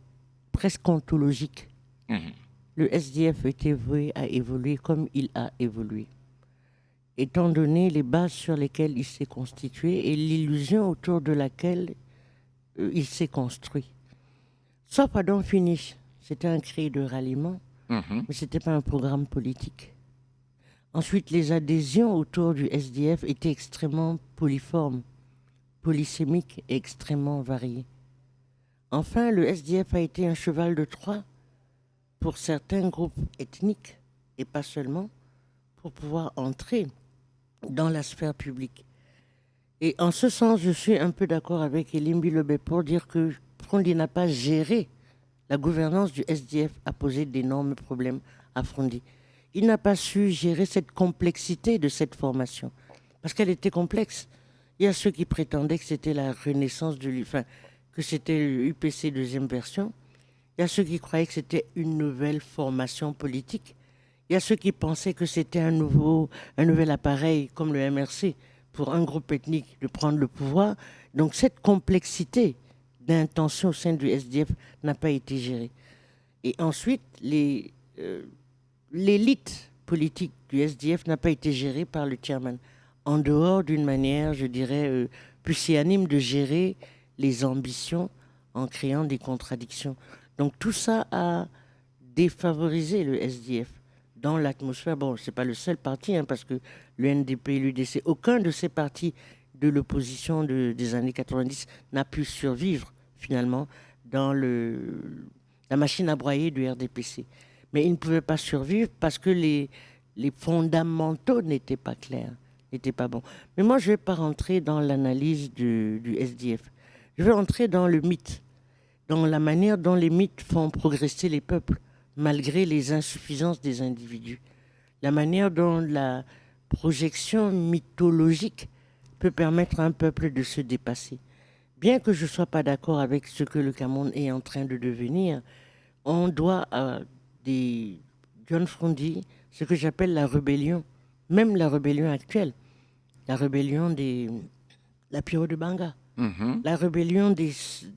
S3: presque ontologique, le SDF était voué à évoluer comme il a évolué, étant donné les bases sur lesquelles il s'est constitué et l'illusion autour de laquelle il s'est construit. Sauf à Don Finish, c'était un cri de ralliement. mais ce n'était pas un programme politique. Ensuite, les adhésions autour du SDF étaient extrêmement polyformes, polysémiques et extrêmement variées. Enfin, le SDF a été un cheval de Troie pour certains groupes ethniques, et pas seulement, pour pouvoir entrer dans la sphère publique. Et en ce sens, je suis un peu d'accord avec Elim Bilobé pour dire que Frondi n'a pas géré la gouvernance du SDF, a posé d'énormes problèmes à Frondi. Il n'a pas su gérer cette complexité de cette formation, parce qu'elle était complexe. Il y a ceux qui prétendaient que c'était la renaissance que c'était le UPC deuxième version. Il y a ceux qui croyaient que c'était une nouvelle formation politique. Il y a ceux qui pensaient que c'était un nouvel appareil comme le MRC pour un groupe ethnique de prendre le pouvoir. Donc cette complexité d'intention au sein du SDF n'a pas été gérée. Et ensuite, l'élite politique du SDF n'a pas été gérée par le chairman, en dehors d'une manière, je dirais, pusillanime de gérer les ambitions en créant des contradictions. Donc tout ça a défavorisé le SDF dans l'atmosphère. Bon, ce n'est pas le seul parti, parce que le NDP et l'UDC, aucun de ces partis de l'opposition des années 90 n'a pu survivre finalement dans la machine à broyer du RDPC. Mais ils ne pouvaient pas survivre parce que les fondamentaux n'étaient pas clairs, n'étaient pas bons. Mais moi, je ne vais pas rentrer dans l'analyse du SDF. Je vais rentrer dans le mythe, dans la manière dont les mythes font progresser les peuples, malgré les insuffisances des individus. La manière dont la projection mythologique peut permettre à un peuple de se dépasser. Bien que je ne sois pas d'accord avec ce que le Cameroun est en train de devenir, on doit à des John Frondi ce que j'appelle la rébellion, même la rébellion actuelle, la rébellion la Piro de Banga, la rébellion des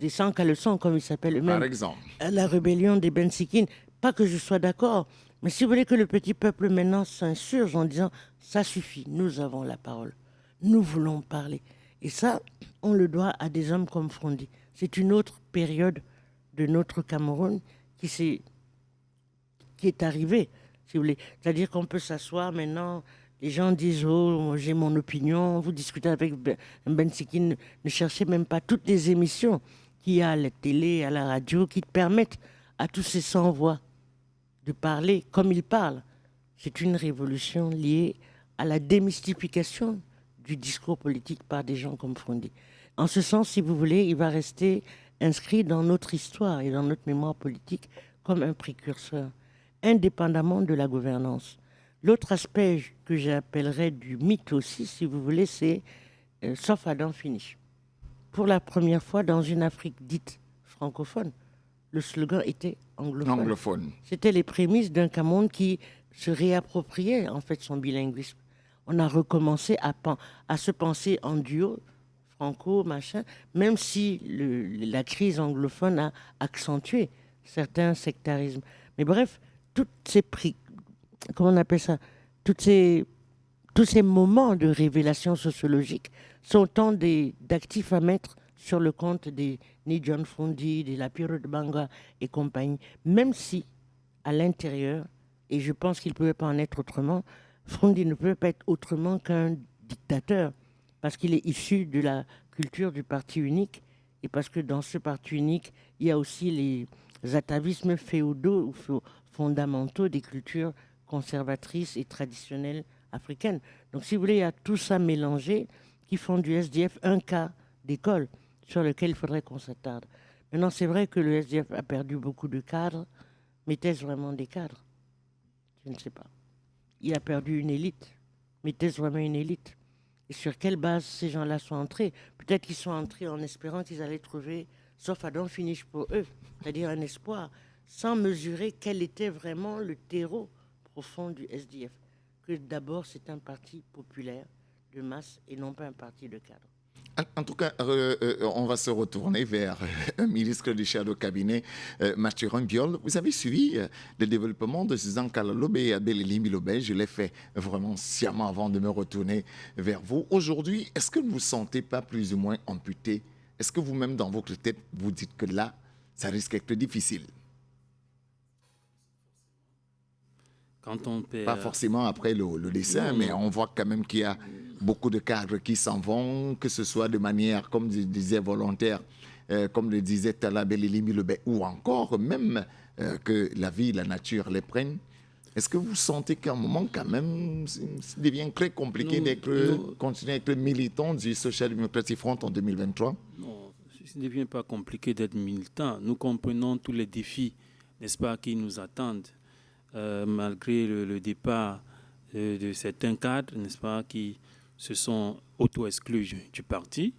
S3: sans-caleçons, comme ils s'appellent eux-mêmes,
S1: par exemple.
S3: La rébellion des Bensikines. Pas que je sois d'accord, mais si vous voulez que le petit peuple maintenant s'insurge en disant « ça suffit, nous avons la parole, nous voulons parler ». Et ça, on le doit à des hommes comme Frondi. C'est une autre période de notre Cameroun qui est arrivée, si vous voulez. C'est-à-dire qu'on peut s'asseoir maintenant, les gens disent « oh, j'ai mon opinion », vous discutez avec Bensikine, ne cherchez même pas toutes les émissions qu'il y a à la télé, à la radio, qui te permettent à tous ces sans-voix de parler comme ils parlent. C'est une révolution liée à la démystification du discours politique par des gens comme Frondi. En ce sens, si vous voulez, il va rester inscrit dans notre histoire et dans notre mémoire politique comme un précurseur, indépendamment de la gouvernance. L'autre aspect que j'appellerais du mythe aussi, si vous voulez, c'est sauf Adam finish. Pour la première fois dans une Afrique dite francophone, le slogan était anglophone. C'était les prémices d'un Cameroun qui se réappropriait en fait son bilinguisme. On a recommencé à se penser en duo, franco, machin, même si la crise anglophone a accentué certains sectarismes. Mais bref, comment on appelle ça, tous ces moments de révélation sociologique sont autant d'actifs à mettre sur le compte des John Frondi, de la Piro de Banga et compagnie, même si, à l'intérieur, et je pense qu'il ne pouvait pas en être autrement, Frondi ne peut pas être autrement qu'un dictateur, parce qu'il est issu de la culture du parti unique, et parce que dans ce parti unique, il y a aussi les atavismes féodaux ou fondamentaux des cultures conservatrices et traditionnelles africaines. Donc si vous voulez, il y a tout ça mélangé qui font du SDF un cas d'école sur lequel il faudrait qu'on s'attarde. Maintenant, c'est vrai que le SDF a perdu beaucoup de cadres, mais était-ce vraiment des cadres? Je ne sais pas. Il a perdu une élite, mais était-ce vraiment une élite? Et sur quelle base ces gens-là sont entrés? Peut-être qu'ils sont entrés en espérant qu'ils allaient trouver, sauf Adam finish pour eux, c'est-à-dire un espoir, sans mesurer quel était vraiment le terreau profond du SDF. Que d'abord, c'est un parti populaire de masse et non pas un parti de cadre.
S1: En tout cas, on va se retourner vers un ministre du chef de cabinet, Mathurin Biol. Vous avez suivi le développement de Suzanne Kalalobe et Abel Bilobe. Je l'ai fait vraiment sciemment avant de me retourner vers vous. Aujourd'hui, est-ce que vous ne vous sentez pas plus ou moins amputé? Est-ce que vous-même, dans votre tête, vous dites que là, ça risque d'être difficile?
S4: Quand on perd...
S1: Pas forcément après le dessin,
S4: Non,
S1: mais
S4: non.
S1: on voit quand même qu'il y a beaucoup de cadres qui s'en vont, que ce soit de manière, comme je disais, volontaire, comme le disait Talabé Limi, ou encore même que la vie, la nature les prennent. Est-ce que vous sentez qu'à un moment, quand même, ça devient très compliqué continuer à être militant du Social Democratic Front en 2023?
S4: Non, ce ne devient pas compliqué d'être militant. Nous comprenons tous les défis, n'est-ce pas, qui nous attendent, malgré le départ de certains cadres, n'est-ce pas, qui se sont auto-exclus du parti.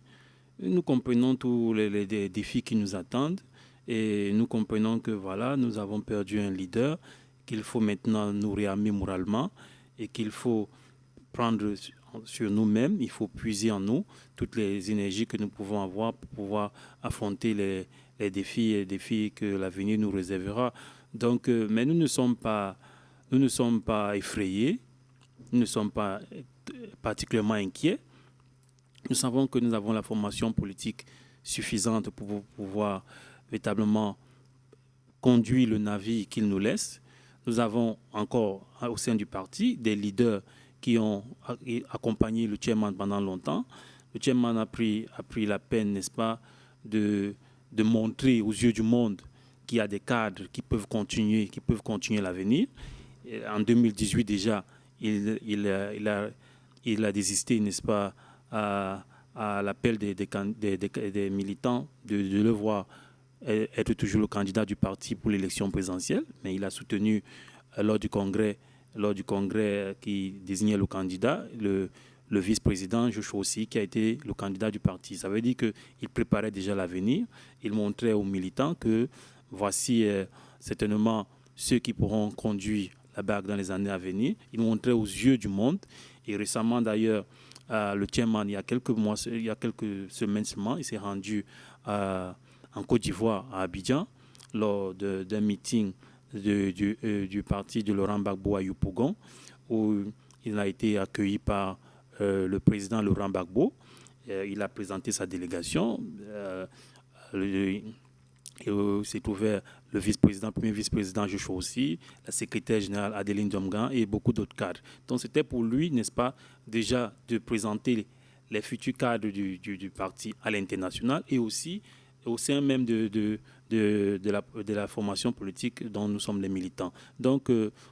S4: Nous comprenons tous les défis qui nous attendent et nous comprenons que voilà, nous avons perdu un leader, qu'il faut maintenant nous réarmer moralement et qu'il faut prendre sur nous-mêmes, il faut puiser en nous toutes les énergies que nous pouvons avoir pour pouvoir affronter les défis que l'avenir nous réservera. Donc, mais nous ne sommes pas effrayés, nous ne sommes pas particulièrement inquiets. Nous savons que nous avons la formation politique suffisante pour pouvoir véritablement conduire le navire qu'il nous laisse. Nous avons encore au sein du parti des leaders qui ont accompagné le chairman pendant longtemps. Le chairman a pris la peine, n'est-ce pas, de montrer aux yeux du monde qu'il y a des cadres qui peuvent continuer l'avenir. En 2018 déjà, il a désisté, n'est-ce pas, à l'appel des militants de le voir être toujours le candidat du parti pour l'élection présidentielle, mais il a soutenu lors du congrès qui désignait le candidat, le vice-président Joshua aussi, qui a été le candidat du parti. Ça veut dire qu'il préparait déjà l'avenir. Il montrait aux militants que voici certainement ceux qui pourront conduire la barque dans les années à venir. Il montrait aux yeux du monde. Et récemment d'ailleurs, le chairman, il y a quelques semaines seulement, il s'est rendu en Côte d'Ivoire, à Abidjan, lors d'un meeting du parti de Laurent Gbagbo à Yopougon, où il a été accueilli par le président Laurent Gbagbo. Il a présenté sa délégation. S'est trouvé le premier vice-président Joshua aussi, la secrétaire générale Adeline Domgan et beaucoup d'autres cadres. Donc c'était pour lui, n'est-ce pas, déjà de présenter les futurs cadres du parti à l'international et aussi au sein même de la formation politique dont nous sommes les militants. Donc,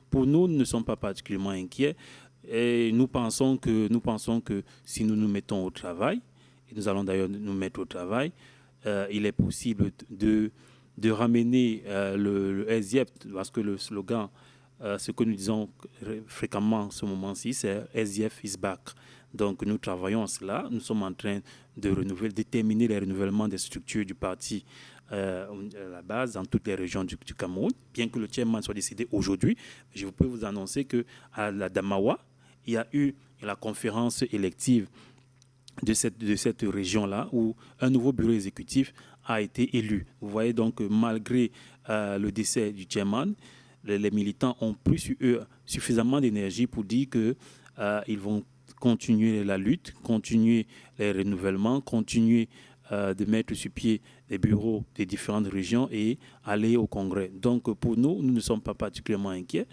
S4: pour nous ne sommes pas particulièrement inquiets et nous pensons que si nous nous mettons au travail, et nous allons d'ailleurs nous mettre au travail, il est possible de ramener le SDF, parce que le slogan, ce que nous disons fréquemment en ce moment-ci, c'est SDF is back. Donc nous travaillons à cela, nous sommes en train de déterminer les renouvellements des structures du parti à la base dans toutes les régions du Cameroun, bien que le chairman soit décidé aujourd'hui. Je peux vous annoncer qu'à la Damawa, il y a eu la conférence élective de cette région-là où un nouveau bureau exécutif a été élu. Vous voyez donc que malgré le décès du chairman, les militants ont pris sur eux suffisamment d'énergie pour dire qu'ils vont continuer la lutte, continuer les renouvellements, continuer de mettre sur pied les bureaux des différentes régions et aller au Congrès. Donc pour nous ne sommes pas particulièrement inquiets.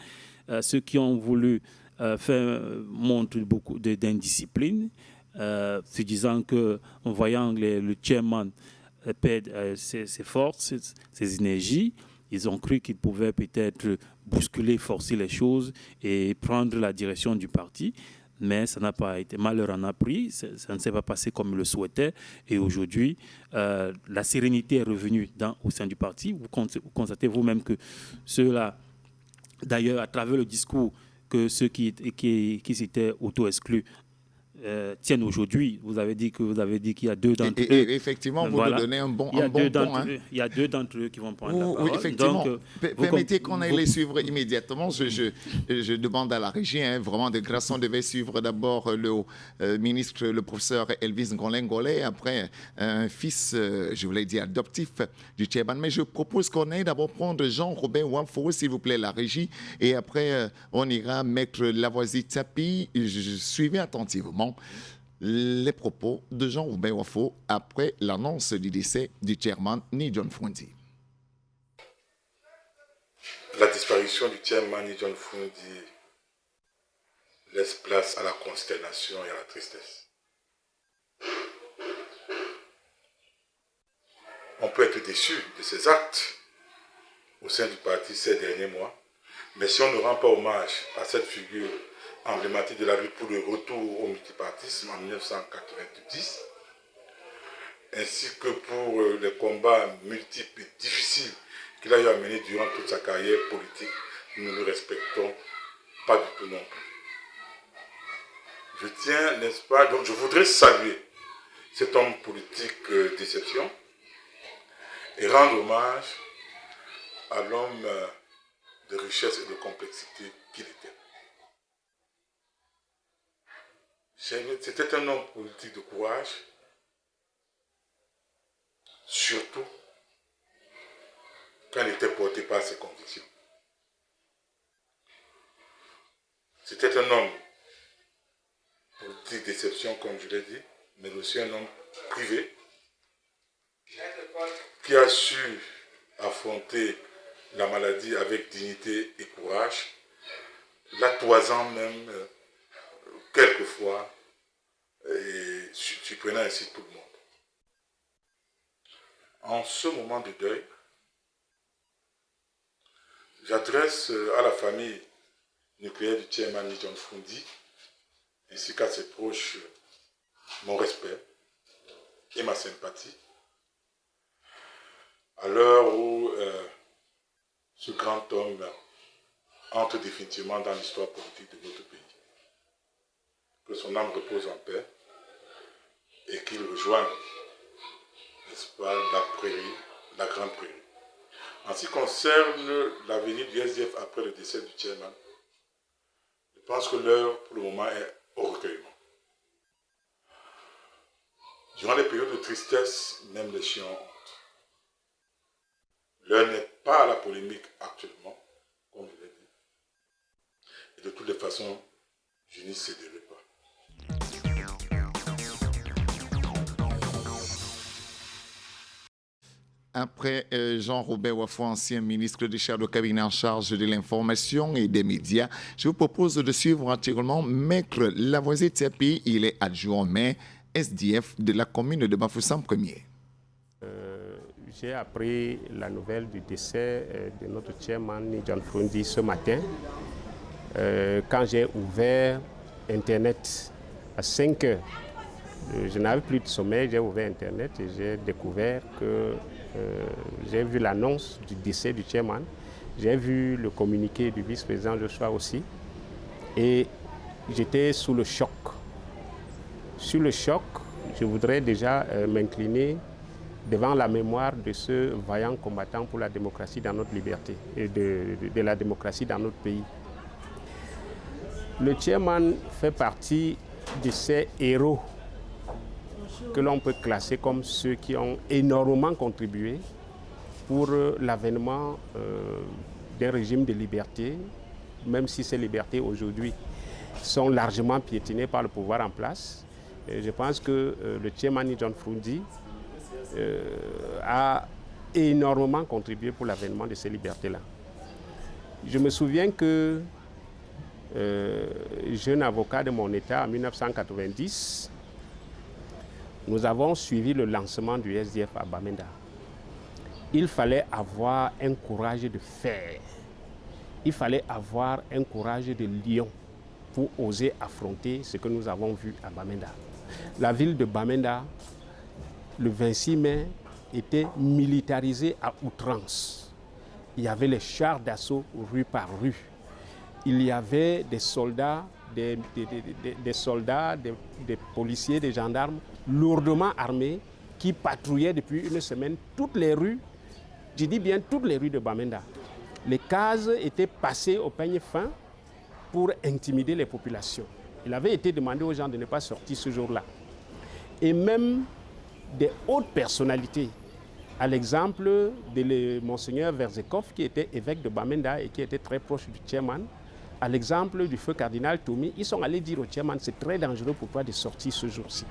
S4: Ceux qui ont voulu faire montrent beaucoup d'indiscipline, se disant qu'en voyant le chairman perdre ses forces, ses énergies, ils ont cru qu'ils pouvaient peut-être bousculer, forcer les choses et prendre la direction du parti. Mais ça n'a pas été. Malheur en a pris, ça ne s'est pas passé comme il le souhaitait. Et aujourd'hui, la sérénité est revenue au sein du parti. Vous constatez vous-même que ceux-là, d'ailleurs, à travers le discours que ceux qui s'étaient auto-exclus tiennent aujourd'hui. Vous avez dit qu'il y a deux d'entre eux.
S1: Et effectivement, vous nous donnez un bon point.
S4: Il y a deux d'entre eux qui vont prendre la parole.
S1: Oui, effectivement.
S4: Donc,
S1: permettez qu'on aille les suivre immédiatement. Je demande à la régie, vraiment de grâce, on devait suivre d'abord le ministre, le professeur Elvis Ngolé, après un fils, je voulais dire, adoptif du chairman. Mais je propose qu'on aille d'abord prendre Jean-Robert Wamfo, s'il vous plaît, la régie. Et après, on ira mettre Lavoisier Tapi. Suivez attentivement les propos de Jean-Robert Wamfo après l'annonce du décès du chairman Ni John Fronti.
S6: La disparition du chairman John Fundi laisse place à la consternation et à la tristesse. On peut être déçu de ces actes au sein du parti ces derniers mois, mais si on ne rend pas hommage à cette figure emblématique de la lutte pour le retour au multipartisme en 1990, ainsi que pour les combats multiples et difficiles qu'il a eu à mener durant toute sa carrière politique, nous ne le respectons pas du tout non plus. Je tiens, n'est-ce pas, donc je voudrais saluer cet homme politique d'exception et rendre hommage à l'homme de richesse et de complexité qu'il était. C'était un homme politique de courage, surtout quand il était porté par ses convictions. C'était un homme politique d'exception, comme je l'ai dit, mais aussi un homme privé qui a su affronter la maladie avec dignité et courage, la toisant même quelquefois et surprenant ainsi tout le monde. En ce moment de deuil, j'adresse à la famille nucléaire du chairman John Fundi ainsi qu'à ses proches mon respect et ma sympathie à l'heure où ce grand homme entre définitivement dans l'histoire politique de notre pays. Que son âme repose en paix et qu'il rejoigne, n'est-ce pas, la prairie, la grande prairie. En ce qui concerne l'avenir du SDF après le décès du chairman, je pense que l'heure pour le moment est au recueillement. Durant les périodes de tristesse, même les chiens ont honte. L'heure n'est pas à la polémique actuellement, comme je l'ai dit. Et de toutes les façons, je n'y céderai pas.
S1: Après Jean-Robert Wafo, ancien ministre des chefs de cabinet en charge de l'information et des médias, je vous propose de suivre actuellement Maître Lavoisier Tiapi. Il est adjoint au maire SDF de la commune de Bafoussam Premier.
S7: J'ai appris la nouvelle du décès de notre chairman John Fundi ce matin quand j'ai ouvert Internet à 5 heures. Je n'avais plus de sommeil, j'ai ouvert Internet et j'ai découvert que j'ai vu l'annonce du décès du chairman. J'ai vu le communiqué du vice-président Joshua aussi. Et j'étais sous le choc. Sur le choc, je voudrais déjà m'incliner devant la mémoire de ce vaillant combattant pour la démocratie dans notre liberté et de la démocratie dans notre pays. Le chairman fait partie de ces héros que l'on peut classer comme ceux qui ont énormément contribué pour l'avènement d'un régime de liberté, même si ces libertés aujourd'hui sont largement piétinées par le pouvoir en place. Et je pense que le chairman John Fundi a énormément contribué pour l'avènement de ces libertés-là. Je me souviens que, jeune avocat de mon État en 1990, nous avons suivi le lancement du SDF à Bamenda. Il fallait avoir un courage de fer. Il fallait avoir un courage de lion pour oser affronter ce que nous avons vu à Bamenda. La ville de Bamenda, le 26 mai, était militarisée à outrance. Il y avait les chars d'assaut rue par rue. Il y avait des soldats, des policiers, des gendarmes lourdement armés qui patrouillaient depuis une semaine toutes les rues, je dis bien toutes les rues de Bamenda. Les cases étaient passées au peigne fin pour intimider les populations. Il avait été demandé aux gens de ne pas sortir ce jour-là. Et même des hautes personnalités, à l'exemple de Monseigneur Verzekov, qui était évêque de Bamenda et qui était très proche du chairman, à l'exemple du feu cardinal Toumi, ils sont allés dire au chairman, c'est très dangereux pour toi de sortir ce jour-ci.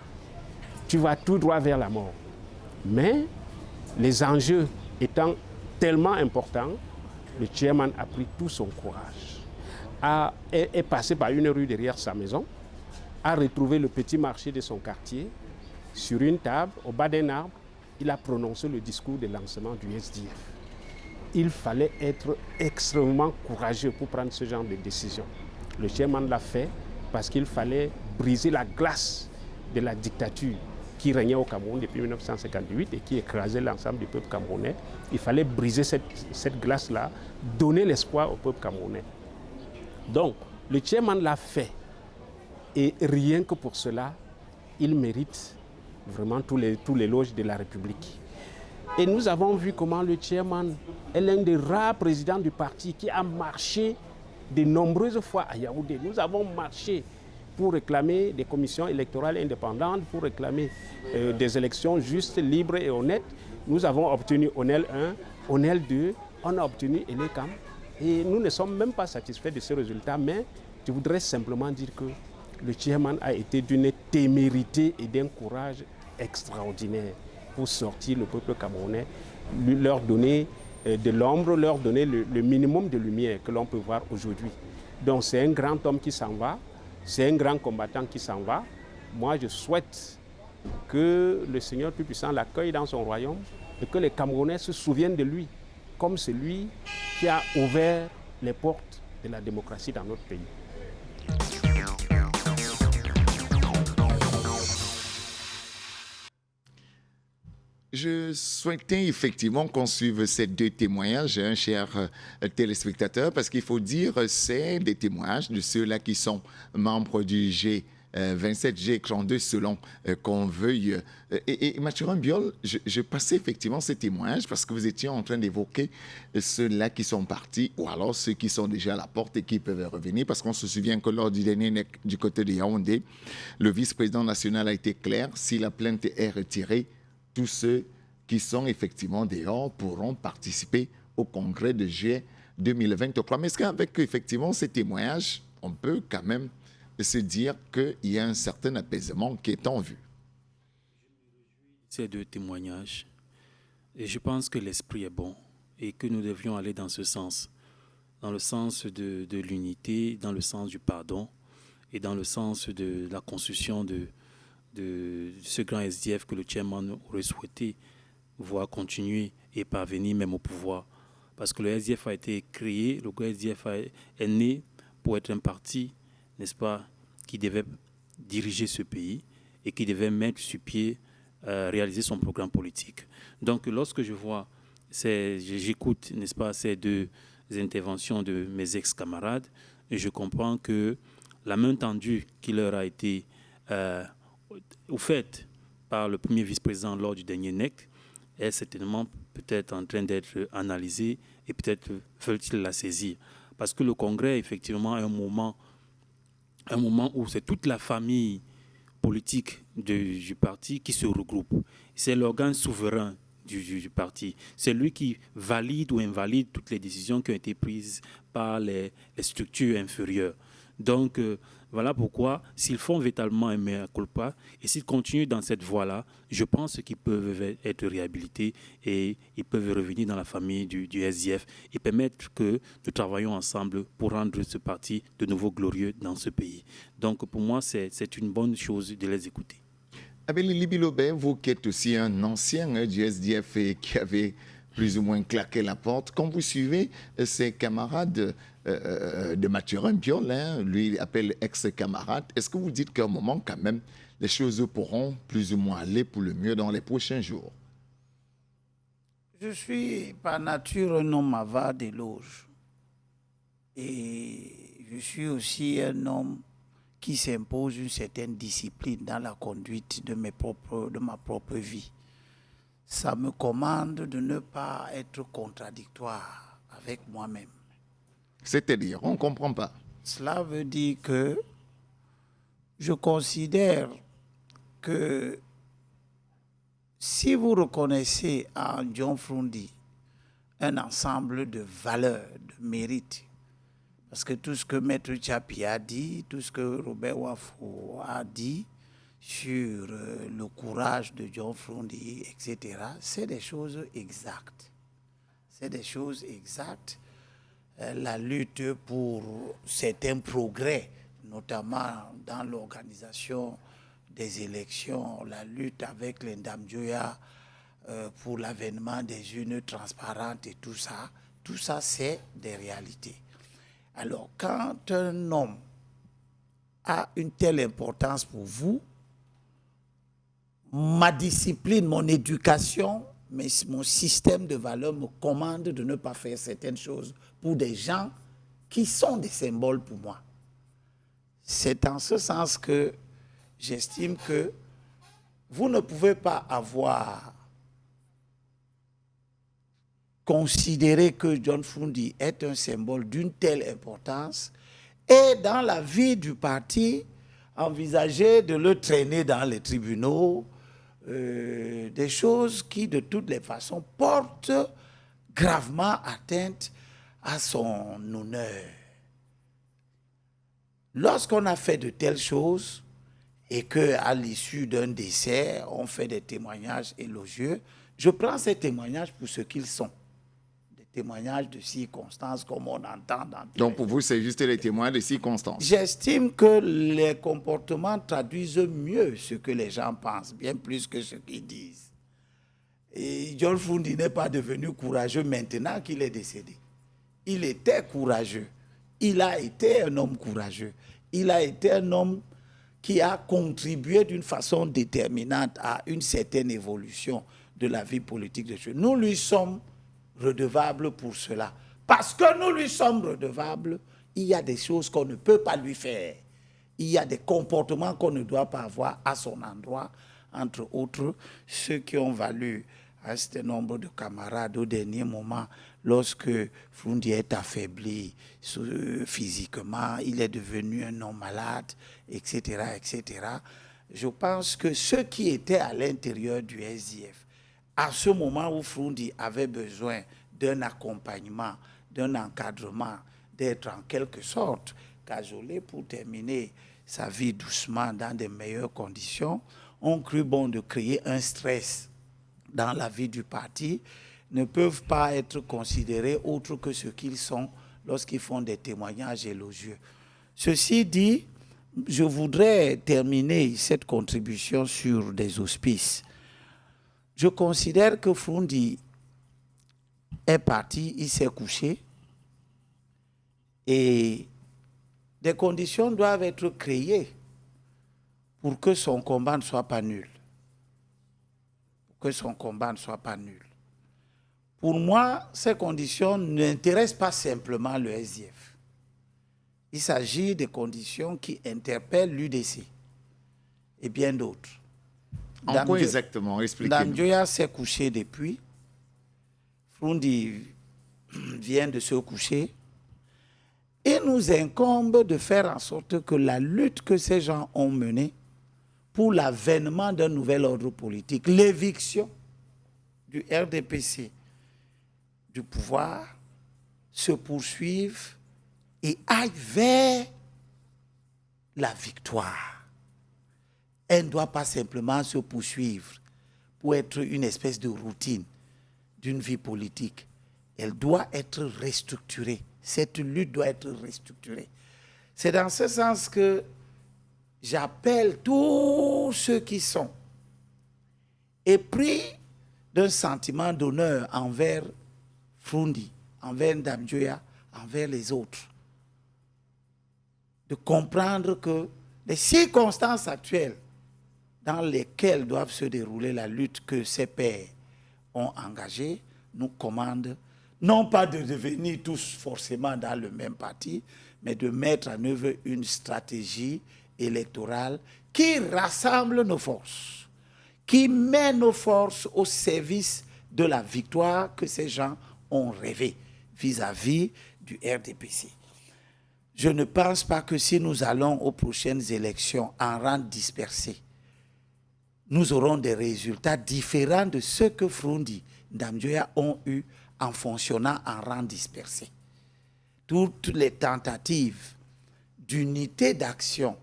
S7: Tu vas tout droit vers la mort. Mais les enjeux étant tellement importants, le chairman a pris tout son courage, est passé par une rue derrière sa maison, a retrouvé le petit marché de son quartier, sur une table, au bas d'un arbre, il a prononcé le discours de lancement du SDF. Il fallait être extrêmement courageux pour prendre ce genre de décision. Le chairman l'a fait parce qu'il fallait briser la glace de la dictature qui régnait au Cameroun depuis 1958 et qui écrasait l'ensemble du peuple camerounais. Il fallait briser cette glace-là, donner l'espoir au peuple camerounais. Donc, le chairman l'a fait. Et rien que pour cela, il mérite vraiment tous les éloges de la République. Et nous avons vu comment le chairman est l'un des rares présidents du parti qui a marché de nombreuses fois à Yaoundé. Nous avons marché pour réclamer des commissions électorales indépendantes, pour réclamer des élections justes, libres et honnêtes. Nous avons obtenu ONEL 1, ONEL 2, on a obtenu ELECAM. Et nous ne sommes même pas satisfaits de ces résultats, mais je voudrais simplement dire que le chairman a été d'une témérité et d'un courage extraordinaire pour sortir le peuple camerounais, leur donner de l'ombre, leur donner le minimum de lumière que l'on peut voir aujourd'hui. Donc c'est un grand homme qui s'en va, c'est un grand combattant qui s'en va. Moi je souhaite que le Seigneur Tout-Puissant l'accueille dans son royaume et que les Camerounais se souviennent de lui comme celui qui a ouvert les portes de la démocratie dans notre pays.
S1: Je souhaitais effectivement qu'on suive ces deux témoignages, hein, chers téléspectateurs, parce qu'il faut dire c'est des témoignages de ceux-là qui sont membres du G27, G32, selon qu'on veuille. Et Mathurin Biol, je passais effectivement ces témoignages parce que vous étiez en train d'évoquer ceux-là qui sont partis ou alors ceux qui sont déjà à la porte et qui peuvent revenir, parce qu'on se souvient que lors du dernier NEC du côté de Yaoundé, le vice-président national a été clair, si la plainte est retirée, tous ceux qui sont effectivement dehors pourront participer au congrès de juillet 2023. Mais est-ce qu'avec effectivement ces témoignages, on peut quand même se dire qu'il y a un certain apaisement qui est en vue?
S4: Ces deux témoignages, et je pense que l'esprit est bon et que nous devions aller dans ce sens, dans le sens de l'unité, dans le sens du pardon et dans le sens de la construction de ce grand SDF que le chairman aurait souhaité voir continuer et parvenir même au pouvoir. Parce que le SDF a été créé, le SDF est né pour être un parti, n'est-ce pas, qui devait diriger ce pays et qui devait mettre sur pied, réaliser son programme politique. Donc lorsque je vois, j'écoute, n'est-ce pas, ces deux interventions de mes ex-camarades, et je comprends que la main tendue qui leur a été faite par le premier vice-président lors du dernier NEC est certainement peut-être en train d'être analysée et peut-être veulent-ils la saisir. Parce que le Congrès, effectivement, est un moment où c'est toute la famille politique du parti qui se regroupe. C'est l'organe souverain du parti. C'est lui qui valide ou invalide toutes les décisions qui ont été prises par les structures inférieures. Donc, voilà pourquoi, s'ils font véritablement un mea culpa et s'ils continuent dans cette voie-là, je pense qu'ils peuvent être réhabilités et ils peuvent revenir dans la famille du SDF et permettre que nous travaillions ensemble pour rendre ce parti de nouveau glorieux dans ce pays. Donc, pour moi, c'est une bonne chose de les écouter.
S1: Abel Libilobé, vous qui êtes aussi un ancien du SDF et qui avez plus ou moins claqué la porte, quand vous suivez ces camarades de Mathurin Biol, lui il appelle ex-camarade, est-ce que vous dites qu'à un moment quand même les choses pourront plus ou moins aller pour le mieux dans les prochains jours?
S2: Je suis par nature un homme avare d'éloges et je suis aussi un homme qui s'impose une certaine discipline dans la conduite de ma propre vie. Ça me commande de ne pas être contradictoire avec moi-même.
S1: C'est-à-dire, on ne comprend pas.
S2: Cela veut dire que je considère que si vous reconnaissez en John Froundi un ensemble de valeurs, de mérites, parce que tout ce que Maître Tchapi a dit, tout ce que Robert Wafo a dit sur le courage de John Froundi, etc., c'est des choses exactes. C'est des choses exactes la lutte pour certains progrès, notamment dans l'organisation des élections, la lutte avec les Ndamjoya pour l'avènement des urnes transparentes et tout ça c'est des réalités. Alors quand un homme a une telle importance pour vous, ma discipline, mon éducation, mon système de valeurs me commande de ne pas faire certaines choses pour des gens qui sont des symboles pour moi. C'est en ce sens que j'estime que vous ne pouvez pas avoir considéré que John Froundi est un symbole d'une telle importance et dans la vie du parti, envisager de le traîner dans les tribunaux, des choses qui de toutes les façons portent gravement atteinte à son honneur. Lorsqu'on a fait de telles choses et qu'à l'issue d'un décès, on fait des témoignages élogieux, je prends ces témoignages pour ce qu'ils sont. Des témoignages de circonstances comme on entend dans...
S1: Donc pour vous, c'est juste les témoins de circonstances.
S2: J'estime que les comportements traduisent mieux ce que les gens pensent, bien plus que ce qu'ils disent. Et John Froundi n'est pas devenu courageux maintenant qu'il est décédé. Il était courageux. Il a été un homme courageux. Il a été un homme qui a contribué d'une façon déterminante à une certaine évolution de la vie politique de Dieu. Nous lui sommes redevables pour cela. Parce que nous lui sommes redevables, il y a des choses qu'on ne peut pas lui faire. Il y a des comportements qu'on ne doit pas avoir à son endroit, entre autres ceux qui ont valu un certain nombre de camarades au dernier moment, lorsque Froundi est affaibli physiquement, il est devenu un homme malade, etc., etc. Je pense que ceux qui étaient à l'intérieur du SDF, à ce moment où Froundi avait besoin d'un accompagnement, d'un encadrement, d'être en quelque sorte cajolé pour terminer sa vie doucement dans de meilleures conditions, ont cru bon de créer un stress dans la vie du parti, ne peuvent pas être considérés autres que ce qu'ils sont lorsqu'ils font des témoignages élogieux. Ceci dit, je voudrais terminer cette contribution sur des auspices. Je considère que Froundi est parti, il s'est couché, et des conditions doivent être créées pour que son combat ne soit pas nul. Que son combat ne soit pas nul. Pour moi, ces conditions n'intéressent pas simplement le SDF. Il s'agit des conditions qui interpellent l'UDC et bien d'autres.
S1: En quoi exactement? Expliquez-nous.
S2: Ndamjoya s'est couché depuis. Froundi vient de se coucher. Il nous incombe de faire en sorte que la lutte que ces gens ont menée pour l'avènement d'un nouvel ordre politique, l'éviction du RDPC du pouvoir, se poursuive et aille vers la victoire. Elle ne doit pas simplement se poursuivre pour être une espèce de routine d'une vie politique. Elle doit être restructurée. Cette lutte doit être restructurée. C'est dans ce sens que j'appelle tous ceux qui sont épris d'un sentiment d'honneur envers Froundi, envers Ndamjoya, envers les autres, de comprendre que les circonstances actuelles dans lesquelles doivent se dérouler la lutte que ces pères ont engagée nous commandent non pas de devenir tous forcément dans le même parti, mais de mettre en œuvre une stratégie électorale qui rassemble nos forces, qui met nos forces au service de la victoire que ces gens ont rêvé vis-à-vis du RDPC. Je ne pense pas que si nous allons aux prochaines élections en rang dispersé, nous aurons des résultats différents de ceux que Froundi, Ndamjoya ont eu en fonctionnant en rang dispersé. Toutes les tentatives d'unité d'action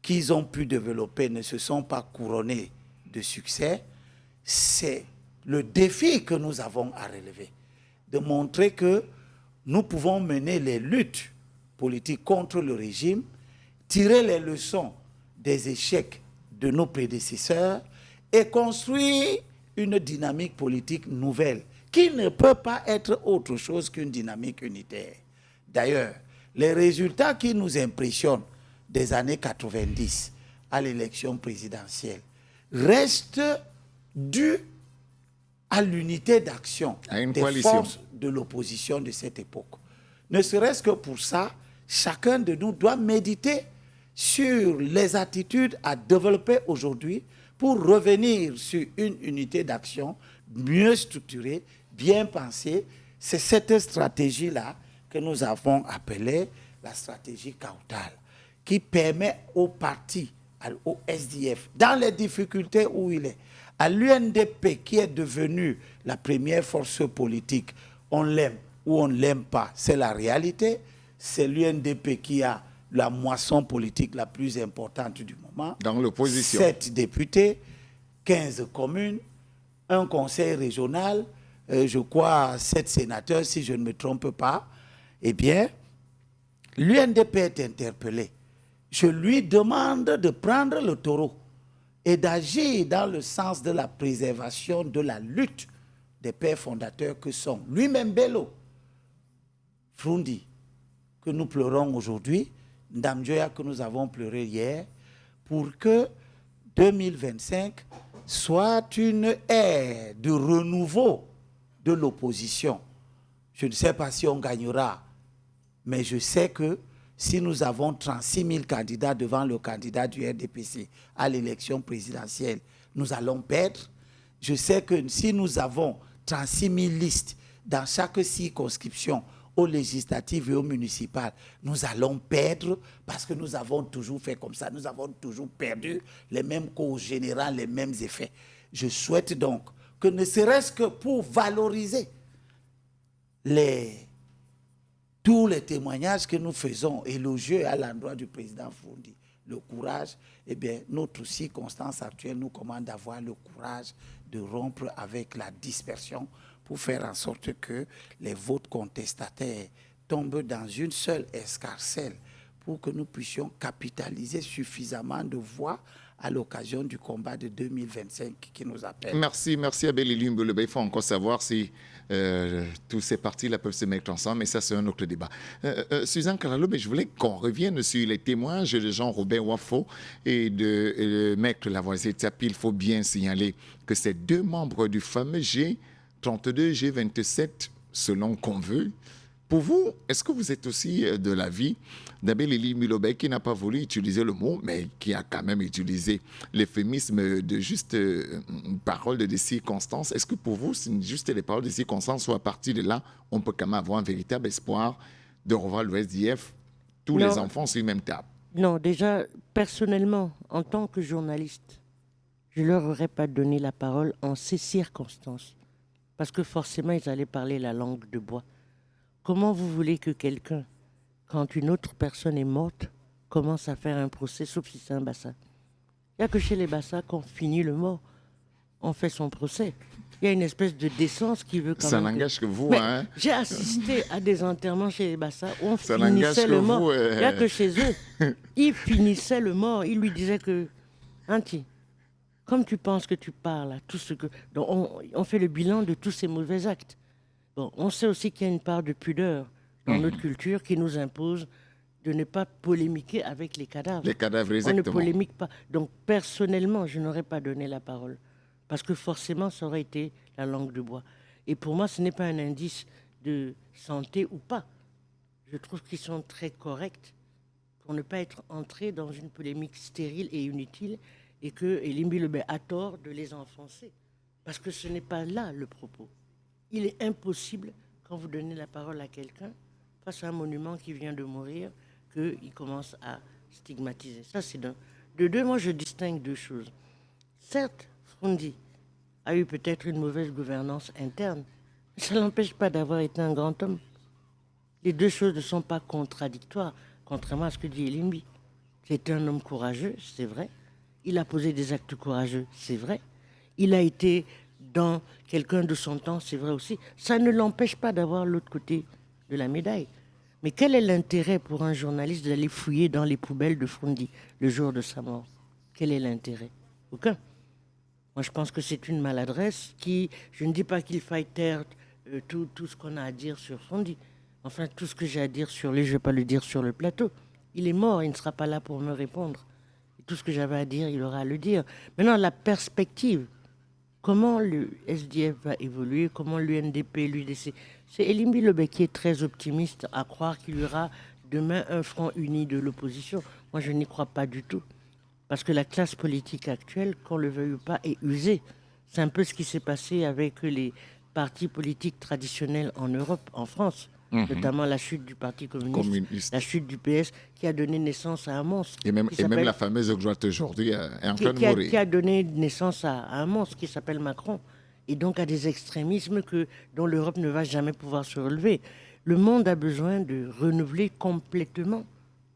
S2: qu'ils ont pu développer ne se sont pas couronnées de succès. C'est le défi que nous avons à relever, de montrer que nous pouvons mener les luttes politiques contre le régime, tirer les leçons des échecs de nos prédécesseurs et construire une dynamique politique nouvelle qui ne peut pas être autre chose qu'une dynamique unitaire. D'ailleurs, les résultats qui nous impressionnent des années 90 à l'élection présidentielle restent dus à l'unité d'action des forces de l'opposition de cette époque. Ne serait-ce que pour ça, chacun de nous doit méditer sur les attitudes à développer aujourd'hui pour revenir sur une unité d'action mieux structurée, bien pensée. C'est cette stratégie-là que nous avons appelée la stratégie Kautal, qui permet aux partis, au SDF, dans les difficultés où il est, à l'UNDP qui est devenue la première force politique, on l'aime ou on ne l'aime pas, c'est la réalité. C'est l'UNDP qui a la moisson politique la plus importante du moment.
S1: Dans l'opposition.
S2: 7 députés, 15 communes, un conseil régional, je crois 7 sénateurs si je ne me trompe pas. Eh bien, l'UNDP est interpellé. Je lui demande de prendre le taureau et d'agir dans le sens de la préservation de la lutte des pères fondateurs que sont lui-même Bello, Frundi, que nous pleurons aujourd'hui, Ndamjoya que nous avons pleuré hier, pour que 2025 soit une ère de renouveau de l'opposition. Je ne sais pas si on gagnera, mais je sais que si nous avons 36 000 candidats devant le candidat du RDPC à l'élection présidentielle, nous allons perdre. Je sais que si nous avons 36 000 listes dans chaque circonscription, aux législatives et aux municipales, nous allons perdre parce que nous avons toujours fait comme ça. Nous avons toujours perdu les mêmes causes générales, les mêmes effets. Je souhaite donc que ne serait-ce que pour valoriser tous les témoignages que nous faisons élogieux à l'endroit du président Frundi, le courage, eh bien, notre circonstance actuelle nous commande d'avoir le courage de rompre avec la dispersion pour faire en sorte que les votes contestataires tombent dans une seule escarcelle pour que nous puissions capitaliser suffisamment de voix à l'occasion du combat de 2025 qui nous appelle.
S1: Merci Abel Elie. Il faut encore savoir si tous ces partis-là peuvent se mettre ensemble, mais ça c'est un autre débat. Suzanne Kalalo, mais je voulais qu'on revienne sur les témoignages de Jean-Robert Wafo et de Maître Lavoisier Tsapi. Il faut bien signaler que ces deux membres du fameux G32, G27, selon qu'on veut. Pour vous, est-ce que vous êtes aussi de l'avis d'Abel Elie Mulobé qui n'a pas voulu utiliser le mot, mais qui a quand même utilisé l'euphémisme de juste une parole de circonstances? Est-ce que pour vous, c'est juste des paroles de circonstances ou à partir de là, on peut quand même avoir un véritable espoir de revoir le SDF, tous les enfants sur une même table?
S3: Non, déjà, personnellement, en tant que journaliste, je ne leur aurais pas donné la parole en ces circonstances. Parce que forcément, ils allaient parler la langue de bois. Comment vous voulez que quelqu'un, quand une autre personne est morte, commence à faire un procès, sauf si c'est un Bassa? Il n'y a que chez les Bassa qu'on finit le mort, on fait son procès. Il y a une espèce de décence qui veut quand
S1: ça
S3: même...
S1: Ça n'engage que vous,
S3: mais
S1: hein?
S3: J'ai assisté à des enterrements chez les Bassa où on finissait le mort. Il n'y a que chez eux. Ils finissaient le mort. Ils lui disaient que... Anti, comme tu penses que tu parles à tout ce que... Donc on fait le bilan de tous ces mauvais actes. Bon, on sait aussi qu'il y a une part de pudeur dans notre culture qui nous impose de ne pas polémiquer avec les cadavres.
S1: Les cadavres, exactement.
S3: On ne polémique pas. Donc, personnellement, je n'aurais pas donné la parole. Parce que forcément, ça aurait été la langue de bois. Et pour moi, ce n'est pas un indice de santé ou pas. Je trouve qu'ils sont très corrects pour ne pas être entrés dans une polémique stérile et inutile et que Elie Mulobé a tort de les enfoncer. Parce que ce n'est pas là le propos. Il est impossible, quand vous donnez la parole à quelqu'un, face à un monument qui vient de mourir, qu'il commence à stigmatiser. Ça, c'est d'un. De deux, moi, je distingue deux choses. Certes, Frundi a eu peut-être une mauvaise gouvernance interne, mais ça ne l'empêche pas d'avoir été un grand homme. Les deux choses ne sont pas contradictoires, contrairement à ce que dit Elimbi. C'est un homme courageux, c'est vrai. Il a posé des actes courageux, c'est vrai. Il a été dans quelqu'un de son temps, c'est vrai aussi. Ça ne l'empêche pas d'avoir l'autre côté de la médaille. Mais quel est l'intérêt pour un journaliste d'aller fouiller dans les poubelles de Frondi le jour de sa mort? Quel est l'intérêt? Aucun. Moi, je pense que c'est une maladresse qui... Je ne dis pas qu'il faille taire tout ce qu'on a à dire sur Frondi. Enfin, tout ce que j'ai à dire sur lui, je ne vais pas le dire sur le plateau. Il est mort, il ne sera pas là pour me répondre. Et tout ce que j'avais à dire, il aura à le dire. Maintenant, la perspective, comment le SDF va évoluer, comment l'UNDP, l'UDC... C'est Elimbi Lebé qui est très optimiste à croire qu'il y aura demain un front uni de l'opposition. Moi, je n'y crois pas du tout. Parce que la classe politique actuelle, qu'on le veuille ou pas, est usée. C'est un peu ce qui s'est passé avec les partis politiques traditionnels en Europe, en France. Notamment la chute du Parti communiste, la chute du PS, qui a donné naissance à un monstre.
S1: Et même la fameuse droite aujourd'hui est en train de mourir.
S3: Qui a donné naissance à un monstre qui s'appelle Macron. Et donc à des extrémismes dont l'Europe ne va jamais pouvoir se relever. Le monde a besoin de renouveler complètement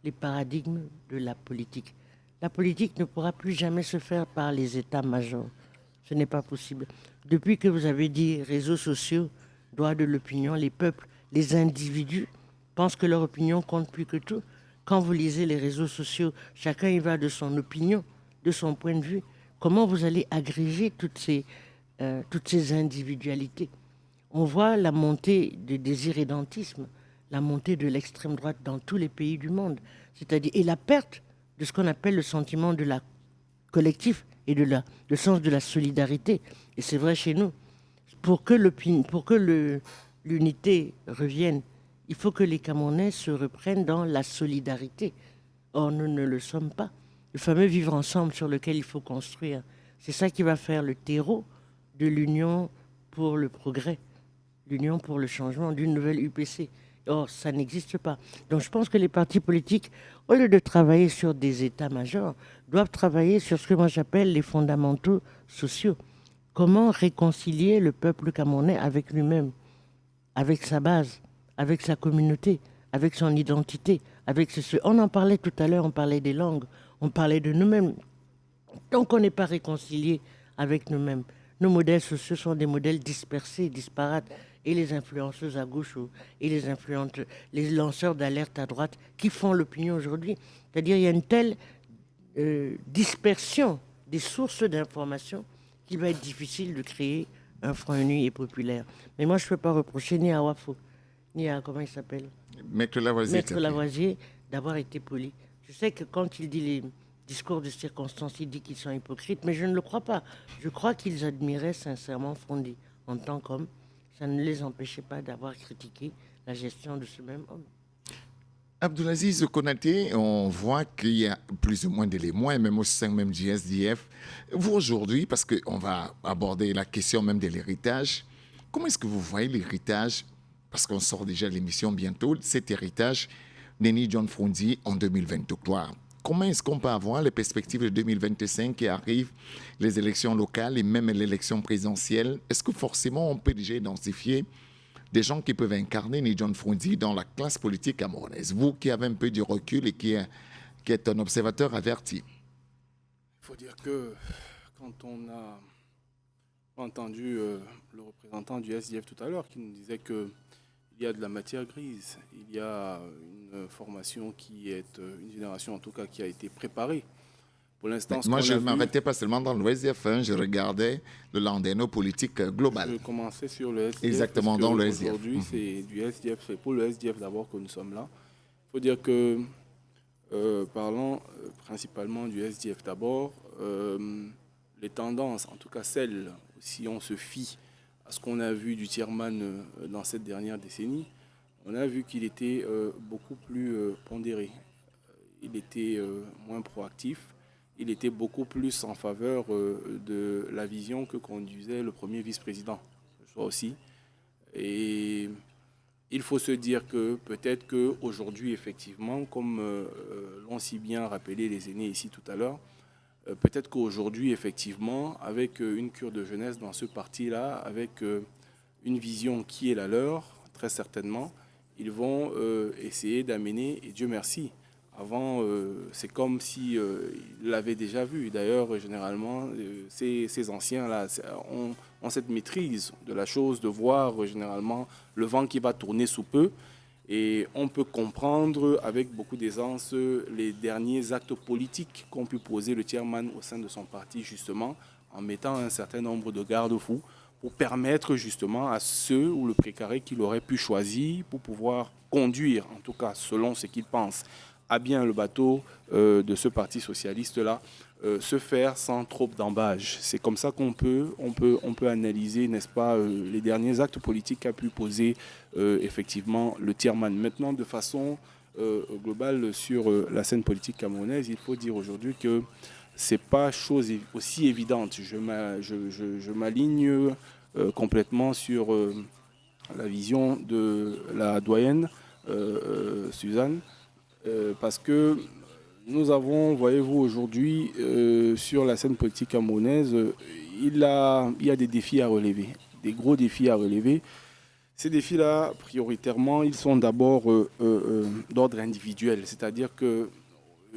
S3: les paradigmes de la politique. La politique ne pourra plus jamais se faire par les états-majors. Ce n'est pas possible. Depuis que vous avez dit réseaux sociaux, droit de l'opinion, les peuples, les individus pensent que leur opinion compte plus que tout. Quand vous lisez les réseaux sociaux, chacun y va de son opinion, de son point de vue. Comment vous allez agréger toutes ces individualités? On voit la montée du désir-édentisme, la montée de l'extrême droite dans tous les pays du monde, c'est-à-dire et la perte de ce qu'on appelle le sentiment de la collectif et le sens de la solidarité. Et c'est vrai chez nous. Pour que l'unité revienne, il faut que les Camerounais se reprennent dans la solidarité. Or, nous ne le sommes pas. Le fameux vivre ensemble sur lequel il faut construire, c'est ça qui va faire le terreau de l'union pour le progrès, l'union pour le changement d'une nouvelle UPC. Or, ça n'existe pas. Donc, je pense que les partis politiques, au lieu de travailler sur des états-majors, doivent travailler sur ce que moi j'appelle les fondamentaux sociaux. Comment réconcilier le peuple camerounais avec lui-même, avec sa base, avec sa communauté, avec son identité, avec On en parlait tout à l'heure, on parlait des langues, on parlait de nous-mêmes. Tant qu'on n'est pas réconcilié avec nous-mêmes, nos modèles sociaux sont des modèles dispersés, disparates. Et les influenceuses à gauche et les lanceurs d'alerte à droite qui font l'opinion aujourd'hui. C'est-à-dire qu'il y a une telle dispersion des sources d'information qu'il va être difficile de créer un front uni et populaire. Mais moi, je ne peux pas reprocher ni à Wafo, ni à, comment il s'appelle,
S1: Maître Lavoisier
S3: d'avoir été poli. Je sais que quand il dit les discours de circonstance, il dit qu'ils sont hypocrites, mais je ne le crois pas. Je crois qu'ils admiraient sincèrement Frondi en tant qu'homme. Ça ne les empêchait pas d'avoir critiqué la gestion de ce même homme.
S1: Abdoulaziz Konaté, on voit qu'il y a plus ou moins d'éléments, et même au sein même du SDF. Vous aujourd'hui, parce qu'on va aborder la question même de l'héritage, comment est-ce que vous voyez l'héritage, parce qu'on sort déjà de l'émission bientôt, cet héritage d'Eni John Frondi en 2023? Comment est-ce qu'on peut avoir les perspectives de 2025 qui arrivent, les élections locales et même l'élection présidentielle? Est-ce que forcément on peut déjà identifier des gens qui peuvent incarner Ni John Frondi dans la classe politique camerounaise? Vous qui avez un peu du recul et qui êtes un observateur averti.
S5: Il faut dire que quand on a entendu le représentant du SDF tout à l'heure qui nous disait que il y a de la matière grise, il y a une formation qui est, une génération en tout cas qui a été préparée. Pour l'instant,
S1: moi, je ne m'arrêtais pas seulement dans le SDF, je regardais le landerneau politique global.
S5: Je commençais sur le SDF.
S1: Exactement, dans le SDF.
S5: Aujourd'hui, c'est du SDF, c'est pour le SDF d'abord que nous sommes là. Il faut dire que, parlant principalement du SDF d'abord, les tendances, en tout cas celles, si on se fie à ce qu'on a vu du Tiers-Man dans cette dernière décennie, on a vu qu'il était beaucoup plus pondéré. Il était moins proactif. Il était beaucoup plus en faveur de la vision que conduisait le premier vice-président, je crois aussi. Et il faut se dire que peut-être qu'aujourd'hui, effectivement, comme l'ont si bien rappelé les aînés ici tout à l'heure, peut-être qu'aujourd'hui, effectivement, avec une cure de jeunesse dans ce parti-là, avec une vision qui est la leur, très certainement, ils vont essayer d'amener, et Dieu merci. Avant, c'est comme si ils l'avaient déjà vu. D'ailleurs, généralement, ces anciens-là ont cette maîtrise de la chose, de voir généralement le vent qui va tourner sous peu. Et on peut comprendre avec beaucoup d'aisance les derniers actes politiques qu'ont pu poser le chairman au sein de son parti, justement, en mettant un certain nombre de garde-fous pour permettre justement à ceux ou le précaré qu'il aurait pu choisir pour pouvoir conduire, en tout cas selon ce qu'il pense, à bien le bateau de ce parti socialiste-là, se faire sans trop d'embâge. C'est comme ça qu'on peut analyser, n'est-ce pas, les derniers actes politiques qu'a pu poser effectivement le chairman. Maintenant, de façon globale sur la scène politique camerounaise, il faut dire aujourd'hui que ce n'est pas chose aussi évidente. Je m'aligne complètement sur la vision de la doyenne Suzanne, parce que nous avons, voyez-vous, aujourd'hui, sur la scène politique camerounaise, il y a des défis à relever, des gros défis à relever. Ces défis-là, prioritairement, ils sont d'abord d'ordre individuel, c'est-à-dire que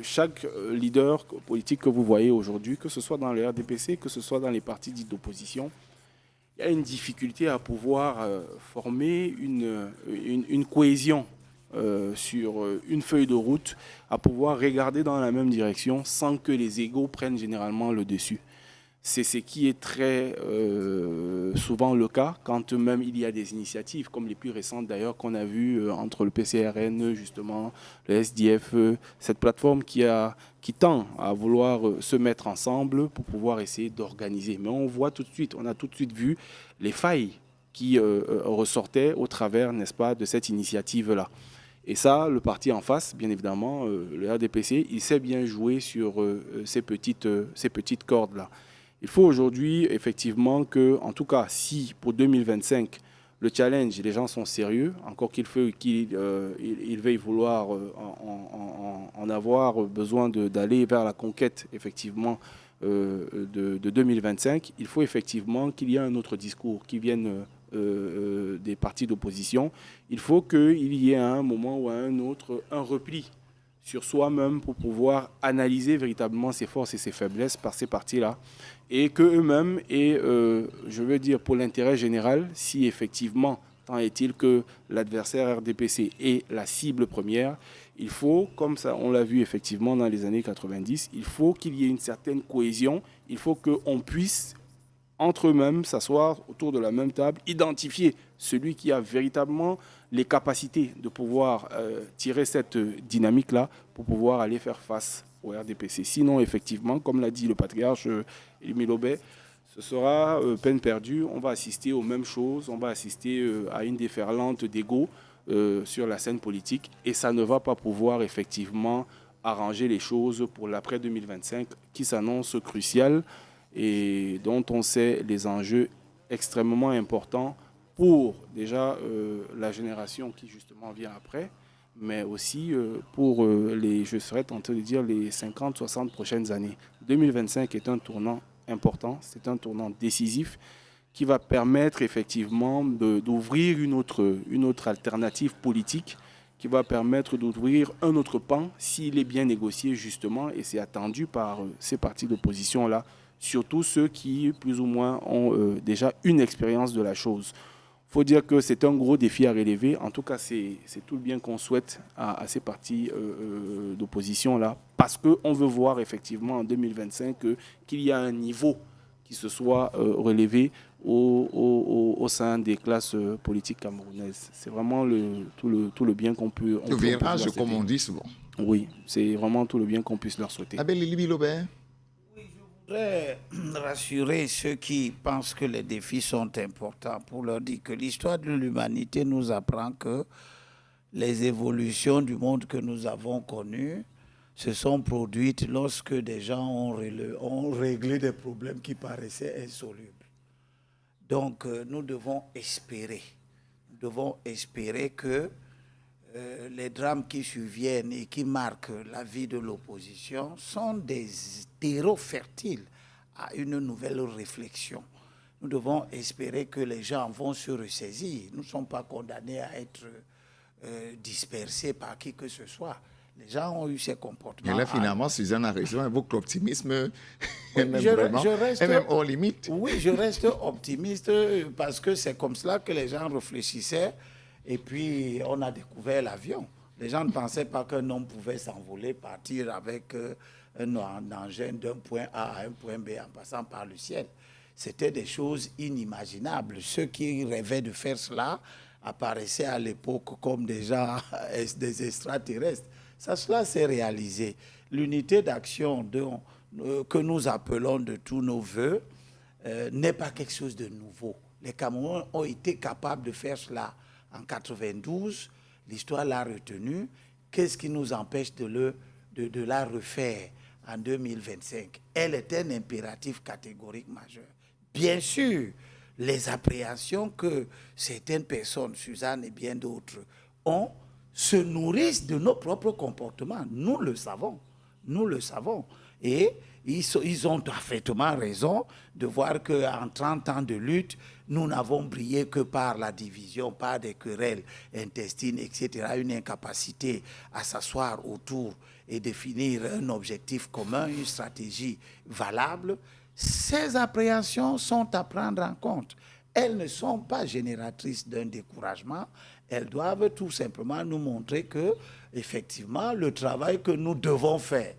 S5: chaque leader politique que vous voyez aujourd'hui, que ce soit dans le RDPC, que ce soit dans les partis dits d'opposition, il y a une difficulté à pouvoir former une cohésion sur une feuille de route, à pouvoir regarder dans la même direction sans que les égos prennent généralement le dessus. C'est ce qui est très souvent le cas quand même il y a des initiatives, comme les plus récentes d'ailleurs qu'on a vues entre le PCRN, justement, le SDF, cette plateforme qui tend à vouloir se mettre ensemble pour pouvoir essayer d'organiser. Mais on a tout de suite vu les failles qui ressortaient au travers, n'est-ce pas, de cette initiative-là. Et ça, le parti en face, bien évidemment, le RDPC, il sait bien jouer sur ces petites cordes-là. Il faut aujourd'hui, effectivement, que, en tout cas, si pour 2025, le challenge, les gens sont sérieux, encore qu'ils veuillent vouloir en avoir besoin d'aller vers la conquête, effectivement, de 2025, il faut effectivement qu'il y ait un autre discours qui vienne des partis d'opposition. Il faut qu'il y ait à un moment ou à un autre un repli sur soi-même pour pouvoir analyser véritablement ses forces et ses faiblesses par ces partis-là, et qu'eux-mêmes, et je veux dire pour l'intérêt général, si effectivement, tant est-il que l'adversaire RDPC est la cible première, il faut, comme ça on l'a vu effectivement dans les années 90, il faut qu'il y ait une certaine cohésion, il faut qu'on puisse entre eux-mêmes s'asseoir autour de la même table, identifier celui qui a véritablement les capacités de pouvoir tirer cette dynamique-là pour pouvoir aller faire face au RDPC. Sinon, effectivement, comme l'a dit le patriarche Émile Aubet, ce sera peine perdue. On va assister aux mêmes choses, on va assister à une déferlante d'ego sur la scène politique et ça ne va pas pouvoir effectivement arranger les choses pour l'après 2025 qui s'annonce crucial et dont on sait les enjeux extrêmement importants pour déjà la génération qui justement vient après, mais aussi pour je serais tenté de dire, les 50-60 prochaines années. 2025 est un tournant important, c'est un tournant décisif qui va permettre effectivement d'ouvrir une autre alternative politique, qui va permettre d'ouvrir un autre pan s'il est bien négocié justement, et c'est attendu par ces partis d'opposition-là, surtout ceux qui, plus ou moins, ont déjà une expérience de la chose. Il faut dire que c'est un gros défi à relever. En tout cas, c'est tout le bien qu'on souhaite à ces partis d'opposition-là, parce qu'on veut voir effectivement en 2025 qu'il y a un niveau qui se soit relevé au sein des classes politiques camerounaises. C'est vraiment tout le bien qu'on peut...
S1: Le virage, comme on dit souvent.
S5: Oui, c'est vraiment tout le bien qu'on puisse leur souhaiter.
S1: Abel Émile Aubet.
S2: Je voudrais rassurer ceux qui pensent que les défis sont importants pour leur dire que l'histoire de l'humanité nous apprend que les évolutions du monde que nous avons connu se sont produites lorsque des gens ont réglé des problèmes qui paraissaient insolubles. Donc nous devons espérer que les drames qui surviennent et qui marquent la vie de l'opposition sont des terreaux fertiles à une nouvelle réflexion. Nous devons espérer que les gens vont se ressaisir. Nous ne sommes pas condamnés à être dispersés par qui que ce soit. Les gens ont eu ces comportements.
S1: Et là, finalement, Suzanne a raison, avec l'optimisme est même hors limite.
S2: Oui, je reste optimiste parce que c'est comme cela que les gens réfléchissaient Et puis, on a découvert l'avion. Les gens ne pensaient pas qu'un homme pouvait s'envoler, partir avec un engin d'un point A à un point B en passant par le ciel. C'était des choses inimaginables. Ceux qui rêvaient de faire cela apparaissaient à l'époque comme des gens, des extraterrestres. Cela s'est réalisé. L'unité d'action que nous appelons de tous nos voeux n'est pas quelque chose de nouveau. Les Camerounais ont été capables de faire cela en 92. L'histoire l'a retenu. Qu'est-ce qui nous empêche de la refaire en 2025? Elle est un impératif catégorique majeur. Bien sûr, les appréhensions que certaines personnes, Suzanne et bien d'autres, ont, se nourrissent de nos propres comportements. Nous le savons. Nous le savons. Et ils ont parfaitement raison de voir qu'en 30 ans de lutte, nous n'avons brillé que par la division, par des querelles intestines, etc., une incapacité à s'asseoir autour et définir un objectif commun, une stratégie valable. Ces appréhensions sont à prendre en compte. Elles ne sont pas génératrices d'un découragement. Elles doivent tout simplement nous montrer que, effectivement, le travail que nous devons faire.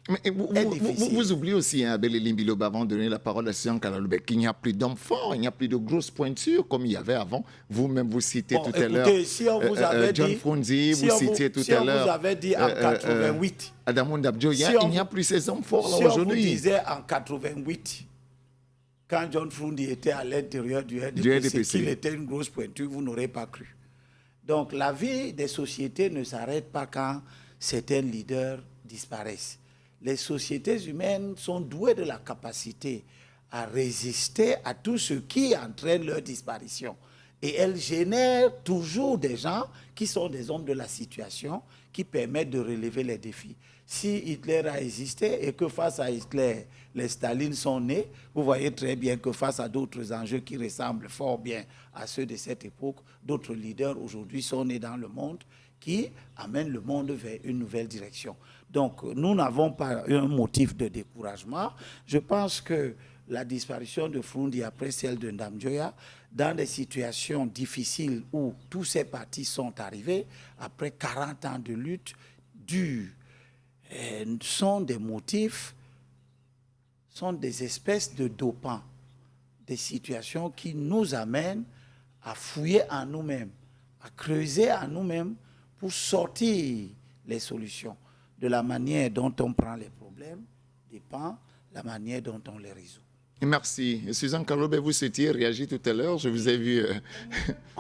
S1: Mais vous oubliez aussi, hein, Abel Elimbiloba, avant de donner la parole à Sian Kalalube, qu'il n'y a plus d'hommes forts, il n'y a plus de grosses pointures comme il y avait avant. Vous-même, vous citez tout à l'heure
S2: si on vous avait
S1: John
S2: dit,
S1: Frondi, vous citiez tout à l'heure.
S2: Si on vous avait dit en 88,
S1: Adamou Dabdjo, il n'y a plus ces hommes forts là
S2: aujourd'hui. Si on vous
S1: aujourd'hui.
S2: disait en 88, quand John Frondi était à l'intérieur du RDPC, qu'il était une grosse pointure, vous n'aurez pas cru. Donc la vie des sociétés ne s'arrête pas quand certains leaders disparaissent. Les sociétés humaines sont douées de la capacité à résister à tout ce qui entraîne leur disparition. Et elles génèrent toujours des gens qui sont des hommes de la situation, qui permettent de relever les défis. Si Hitler a existé et que face à Hitler, les Stalines sont nés, vous voyez très bien que face à d'autres enjeux qui ressemblent fort bien à ceux de cette époque, d'autres leaders aujourd'hui sont nés dans le monde qui amènent le monde vers une nouvelle direction. Donc, nous n'avons pas un motif de découragement. Je pense que la disparition de Frondi après celle de Ndamdjoya, dans des situations difficiles où tous ces partis sont arrivés, après 40 ans de lutte dure, sont des motifs, sont des espèces de dopants, des situations qui nous amènent à fouiller en nous-mêmes, à creuser en nous-mêmes pour sortir les solutions. De la manière dont on prend les problèmes dépend la manière dont on les résout.
S1: Merci. Suzanne Kalalube, vous étiez réagi tout à l'heure, je vous ai vu.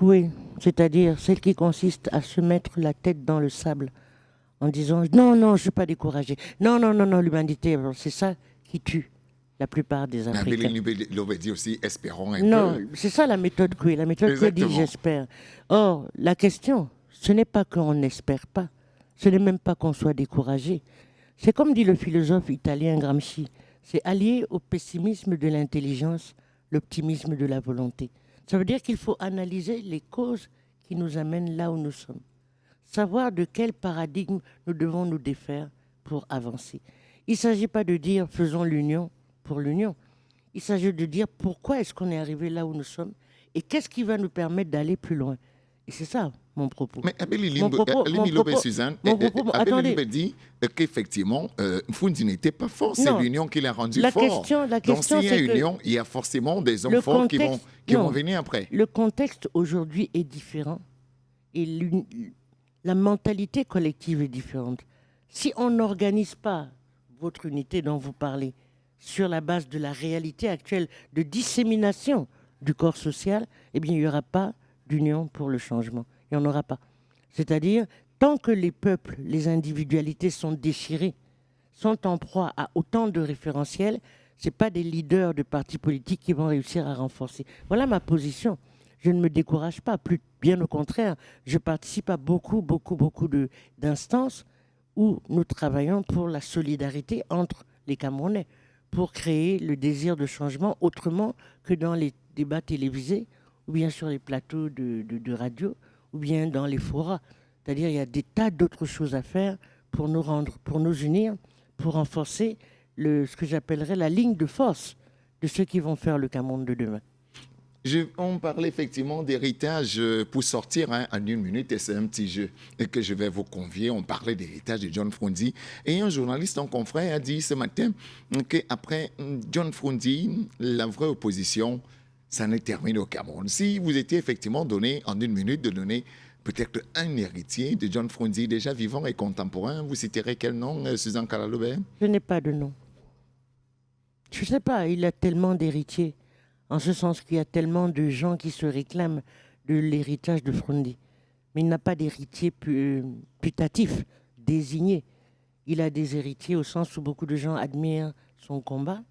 S3: Oui, c'est-à-dire celle qui consiste à se mettre la tête dans le sable en disant non, je ne suis pas découragé. Non, l'humanité, c'est ça qui tue la plupart des Africains.
S1: L'aurait dit aussi, espérons un peu.
S3: Non, c'est ça la méthode Coué. La méthode Coué dit j'espère. Or, la question, ce n'est pas qu'on n'espère pas. Ce n'est même pas qu'on soit découragé. C'est comme dit le philosophe italien Gramsci, c'est allié au pessimisme de l'intelligence, l'optimisme de la volonté. Ça veut dire qu'il faut analyser les causes qui nous amènent là où nous sommes. Savoir de quel paradigme nous devons nous défaire pour avancer. Il ne s'agit pas de dire faisons l'union pour l'union. Il s'agit de dire pourquoi est-ce qu'on est arrivé là où nous sommes et qu'est-ce qui va nous permettre d'aller plus loin. Et c'est ça mon propos.
S1: Mais Abel Suzanne, Abel dit qu'effectivement, Frondi n'était pas fort. C'est l'union qui l'a rendu fort. Donc s'il y a union, il y a forcément des hommes forts qui vont venir après.
S3: Le contexte aujourd'hui est différent et la mentalité collective est différente. Si on n'organise pas votre unité dont vous parlez sur la base de la réalité actuelle de dissémination du corps social, eh bien, il n'y aura pas d'union pour le changement. Il n'y en aura pas. C'est-à-dire, tant que les peuples, les individualités sont déchirées, sont en proie à autant de référentiels, ce n'est pas des leaders de partis politiques qui vont réussir à renforcer. Voilà ma position. Je ne me décourage pas, bien au contraire. Je participe à beaucoup d'instances où nous travaillons pour la solidarité entre les Camerounais, pour créer le désir de changement autrement que dans les débats télévisés, ou bien sur les plateaux de radio, ou bien dans les forats. C'est-à-dire il y a des tas d'autres choses à faire pour nous unir, pour renforcer ce que j'appellerais la ligne de force de ceux qui vont faire le Cameroun de demain.
S1: On parlait effectivement d'héritage pour sortir en 1 minute, et c'est un petit jeu que je vais vous convier. On parlait d'héritage de John Frondi. Et un journaliste, un confrère, a dit ce matin qu'après John Frondi, la vraie opposition, ça n'est terminé au Cameroun. Si vous étiez effectivement donné en 1 minute de donner peut-être un héritier de John Frondi, déjà vivant et contemporain, vous citerez quel nom, Suzanne Kalalobert?
S3: Je n'ai pas de nom. Je ne sais pas, il a tellement d'héritiers. En ce sens qu'il y a tellement de gens qui se réclament de l'héritage de Frondi. Mais il n'a pas d'héritier putatif, désigné. Il a des héritiers au sens où beaucoup de gens admirent son combat,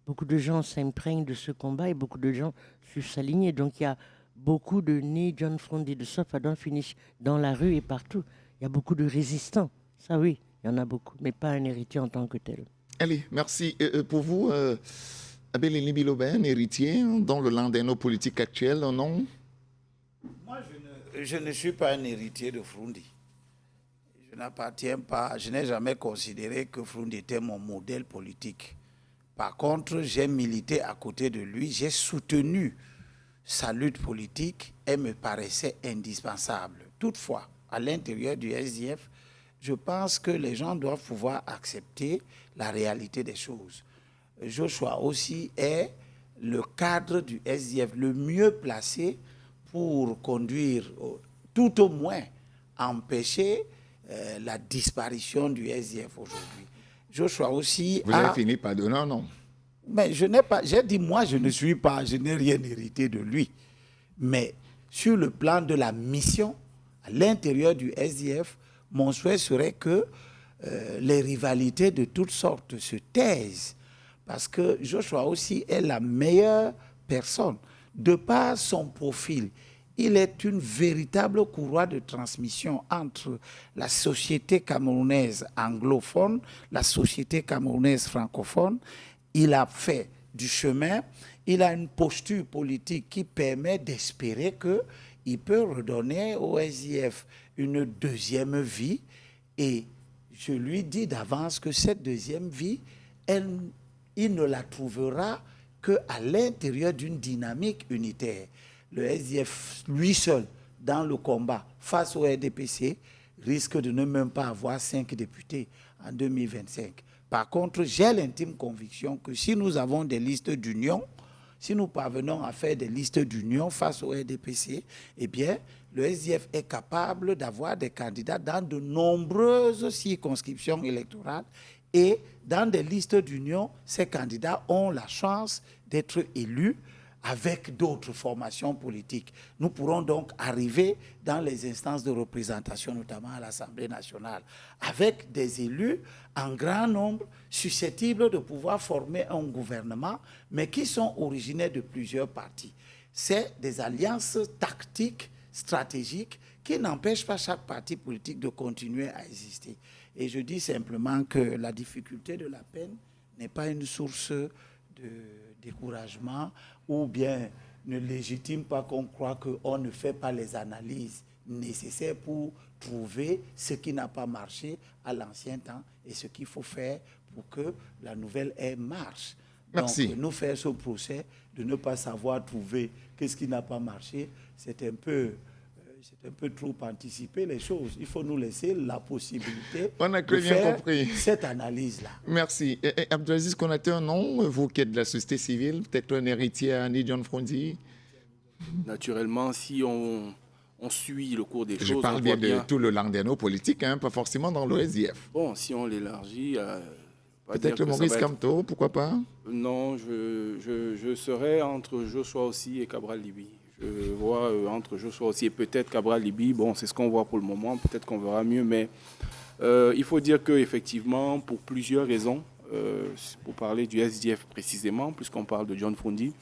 S3: beaucoup de gens s'imprègnent de ce combat et beaucoup de gens suivent sa lignée. Donc il y a beaucoup de nés John Frondi, de Sof à Don Finish, dans la rue et partout. Il y a beaucoup de résistants. Ça oui, il y en a beaucoup, mais pas un héritier en tant que tel.
S1: Allez, merci. Pour vous, Abel Bilobert, héritier dans le landéno politique actuel, non?
S2: Moi, je ne suis pas un héritier de Frondi. Je n'appartiens pas, je n'ai jamais considéré que Frondi était mon modèle politique. Par contre, j'ai milité à côté de lui, j'ai soutenu sa lutte politique, elle me paraissait indispensable. Toutefois, à l'intérieur du SDF, je pense que les gens doivent pouvoir accepter la réalité des choses. Joshua aussi est le cadre du SDF le mieux placé pour conduire, tout au moins empêcher la disparition du SDF aujourd'hui. Joshua aussi
S1: Vous avez fini par donner un nom.
S2: Mais je n'ai pas, j'ai dit moi je n'ai rien hérité de lui. Mais sur le plan de la mission, à l'intérieur du SDF, mon souhait serait que les rivalités de toutes sortes se taisent. Parce que Joshua aussi est la meilleure personne. De par son profil, il est une véritable courroie de transmission entre la société camerounaise anglophone, la société camerounaise francophone. Il a fait du chemin, il a une posture politique qui permet d'espérer qu'il peut redonner au SDF une deuxième vie. Et je lui dis d'avance que cette deuxième vie, il ne la trouvera qu'à l'intérieur d'une dynamique unitaire. Le SDF, lui seul, dans le combat face au RDPC, risque de ne même pas avoir 5 députés en 2025. Par contre, j'ai l'intime conviction que si nous avons des listes d'union, si nous parvenons à faire des listes d'union face au RDPC, eh bien, le SDF est capable d'avoir des candidats dans de nombreuses circonscriptions électorales. Et dans des listes d'union, ces candidats ont la chance d'être élus avec d'autres formations politiques. Nous pourrons donc arriver dans les instances de représentation, notamment à l'Assemblée nationale, avec des élus en grand nombre susceptibles de pouvoir former un gouvernement, mais qui sont originaires de plusieurs partis. C'est des alliances tactiques, stratégiques, qui n'empêchent pas chaque parti politique de continuer à exister. Et je dis simplement que la difficulté de la peine n'est pas une source de découragement ou bien ne légitime pas qu'on croit qu'on ne fait pas les analyses nécessaires pour trouver ce qui n'a pas marché à l'ancien temps et ce qu'il faut faire pour que la nouvelle ère marche.
S1: Merci.
S2: Donc, nous faire ce procès de ne pas savoir trouver qu'est-ce qui n'a pas marché, c'est un peu trop anticiper les choses. Il faut nous laisser la possibilité de faire cette analyse-là.
S1: Merci. Abdelaziz Konaté, un nom, vous qui êtes de la société civile, peut-être un héritier à Annie John Frondi?
S5: Naturellement, si on suit le cours des choses...
S1: Je parle bien de tout le landéno politique, hein, pas forcément dans le SDF.
S5: Bon, si on l'élargit...
S1: peut-être Maurice Kamto, pourquoi pas?
S5: Non, je serais entre Joshua aussi et Cabral Libye. Je vois entre Joshua aussi et peut-être Cabral Libye. Bon, c'est ce qu'on voit pour le moment. Peut-être qu'on verra mieux, mais il faut dire qu'effectivement, pour plusieurs raisons, pour parler du SDF précisément, puisqu'on parle de John Frondi,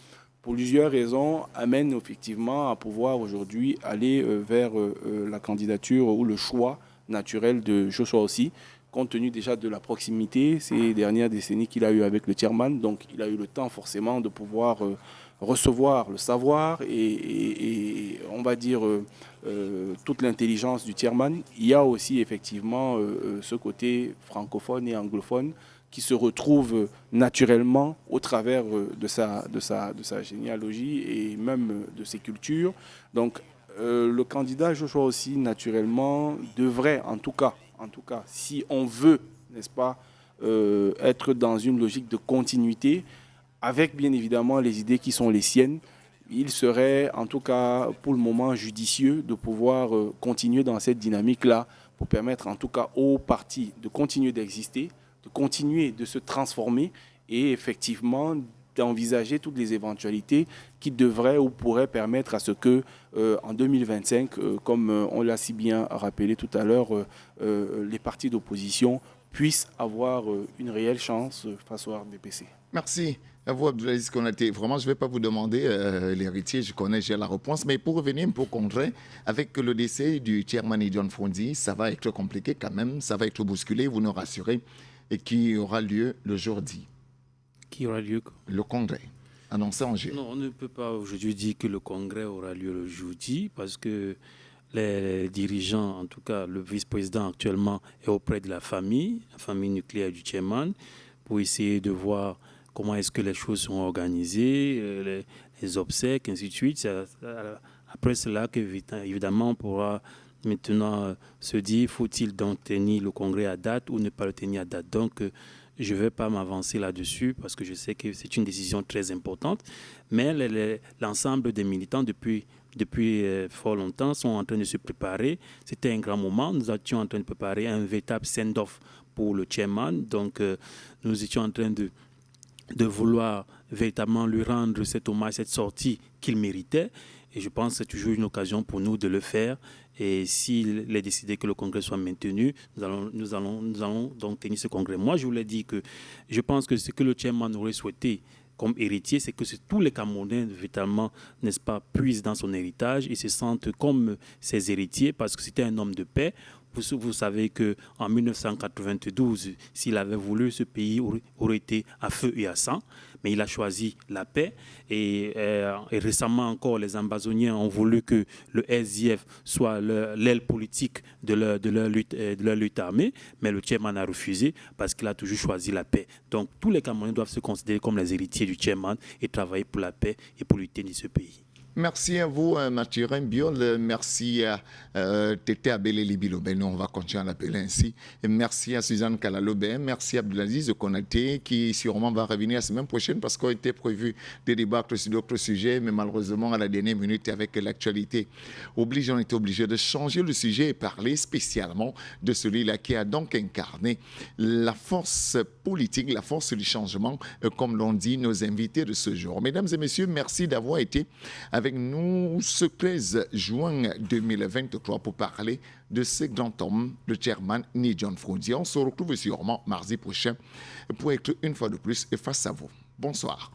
S5: pour plusieurs raisons, amène effectivement à pouvoir aujourd'hui aller vers la candidature ou le choix naturel de Joshua aussi, compte tenu déjà de la proximité ces dernières décennies qu'il a eu avec le chairman. Donc, il a eu le temps forcément de pouvoir recevoir le savoir et on va dire toute l'intelligence du chairman. Il y a aussi effectivement ce côté francophone et anglophone qui se retrouve naturellement au travers de sa généalogie et même de ses cultures. Donc, le candidat Joshua aussi, naturellement, devrait, en tout cas, si on veut, n'est-ce pas, être dans une logique de continuité, avec bien évidemment les idées qui sont les siennes, il serait, en tout cas, pour le moment, judicieux de pouvoir continuer dans cette dynamique-là pour permettre, en tout cas, au parti de continuer d'exister, de continuer de se transformer et effectivement d'envisager toutes les éventualités qui devraient ou pourraient permettre à ce que, en 2025, comme on l'a si bien rappelé tout à l'heure, les partis d'opposition puissent avoir une réelle chance face au RDPC.
S1: Merci à vous, Abdelaziz Konaté. Vraiment, je ne vais pas vous demander l'héritier, je connais, j'ai la réponse. Mais pour revenir un peu concret, avec le décès du chairman John Frondi, ça va être compliqué quand même, ça va être bousculé, vous nous rassurez, et qui aura lieu le jeudi.
S4: Qui aura lieu?
S1: Le congrès, annoncé en juillet.
S4: Non, on ne peut pas aujourd'hui dire que le congrès aura lieu le jeudi parce que les dirigeants, en tout cas le vice-président actuellement, est auprès de la famille nucléaire du chairman, pour essayer de voir comment est-ce que les choses sont organisées, les obsèques, ainsi de suite. C'est après cela qu'évidemment on pourra maintenant se dire, faut-il donc tenir le congrès à date ou ne pas le tenir à date. Donc, je ne vais pas m'avancer là-dessus parce que je sais que c'est une décision très importante. Mais l'ensemble des militants, depuis fort longtemps, sont en train de se préparer. C'était un grand moment. Nous étions en train de préparer un véritable send-off pour le chairman. Donc, nous étions en train de vouloir véritablement lui rendre cet hommage, cette sortie qu'il méritait. Et je pense que c'est toujours une occasion pour nous de le faire. Et s'il est décidé que le congrès soit maintenu, nous allons donc tenir ce congrès. Moi, je vous l'ai dit que je pense que ce que le chairman aurait souhaité comme héritier, c'est que tous les Camerounais, véritablement, n'est-ce pas, puissent dans son héritage et se sentent comme ses héritiers parce que c'était un homme de paix. Vous savez qu'en 1992, s'il avait voulu, ce pays aurait été à feu et à sang. Mais il a choisi la paix. Et récemment encore, les Ambazoniens ont voulu que le SDF soit l'aile politique de leur lutte armée. Mais le chairman a refusé parce qu'il a toujours choisi la paix. Donc tous les Camerounais doivent se considérer comme les héritiers du chairman et travailler pour la paix et pour lutter dans ce pays.
S1: Merci à vous, Mathurin Biol. Merci à Tété Abélé Libilobé. Nous, on va continuer à l'appeler ainsi. Et merci à Suzanne Kalalobé. Merci à Abdelaziz Konaté, qui sûrement va revenir la semaine prochaine parce qu'on était prévu de débattre sur d'autres sujets, mais malheureusement, à la dernière minute, avec l'actualité on était obligé de changer le sujet et parler spécialement de celui-là qui a donc incarné la force politique, la force du changement, comme l'ont dit nos invités de ce jour. Mesdames et messieurs, merci d'avoir été avec nous ce 13 juin 2023 pour parler de ce grand homme, le chairman John Frondi. On se retrouve sûrement mardi prochain pour être une fois de plus face à vous. Bonsoir.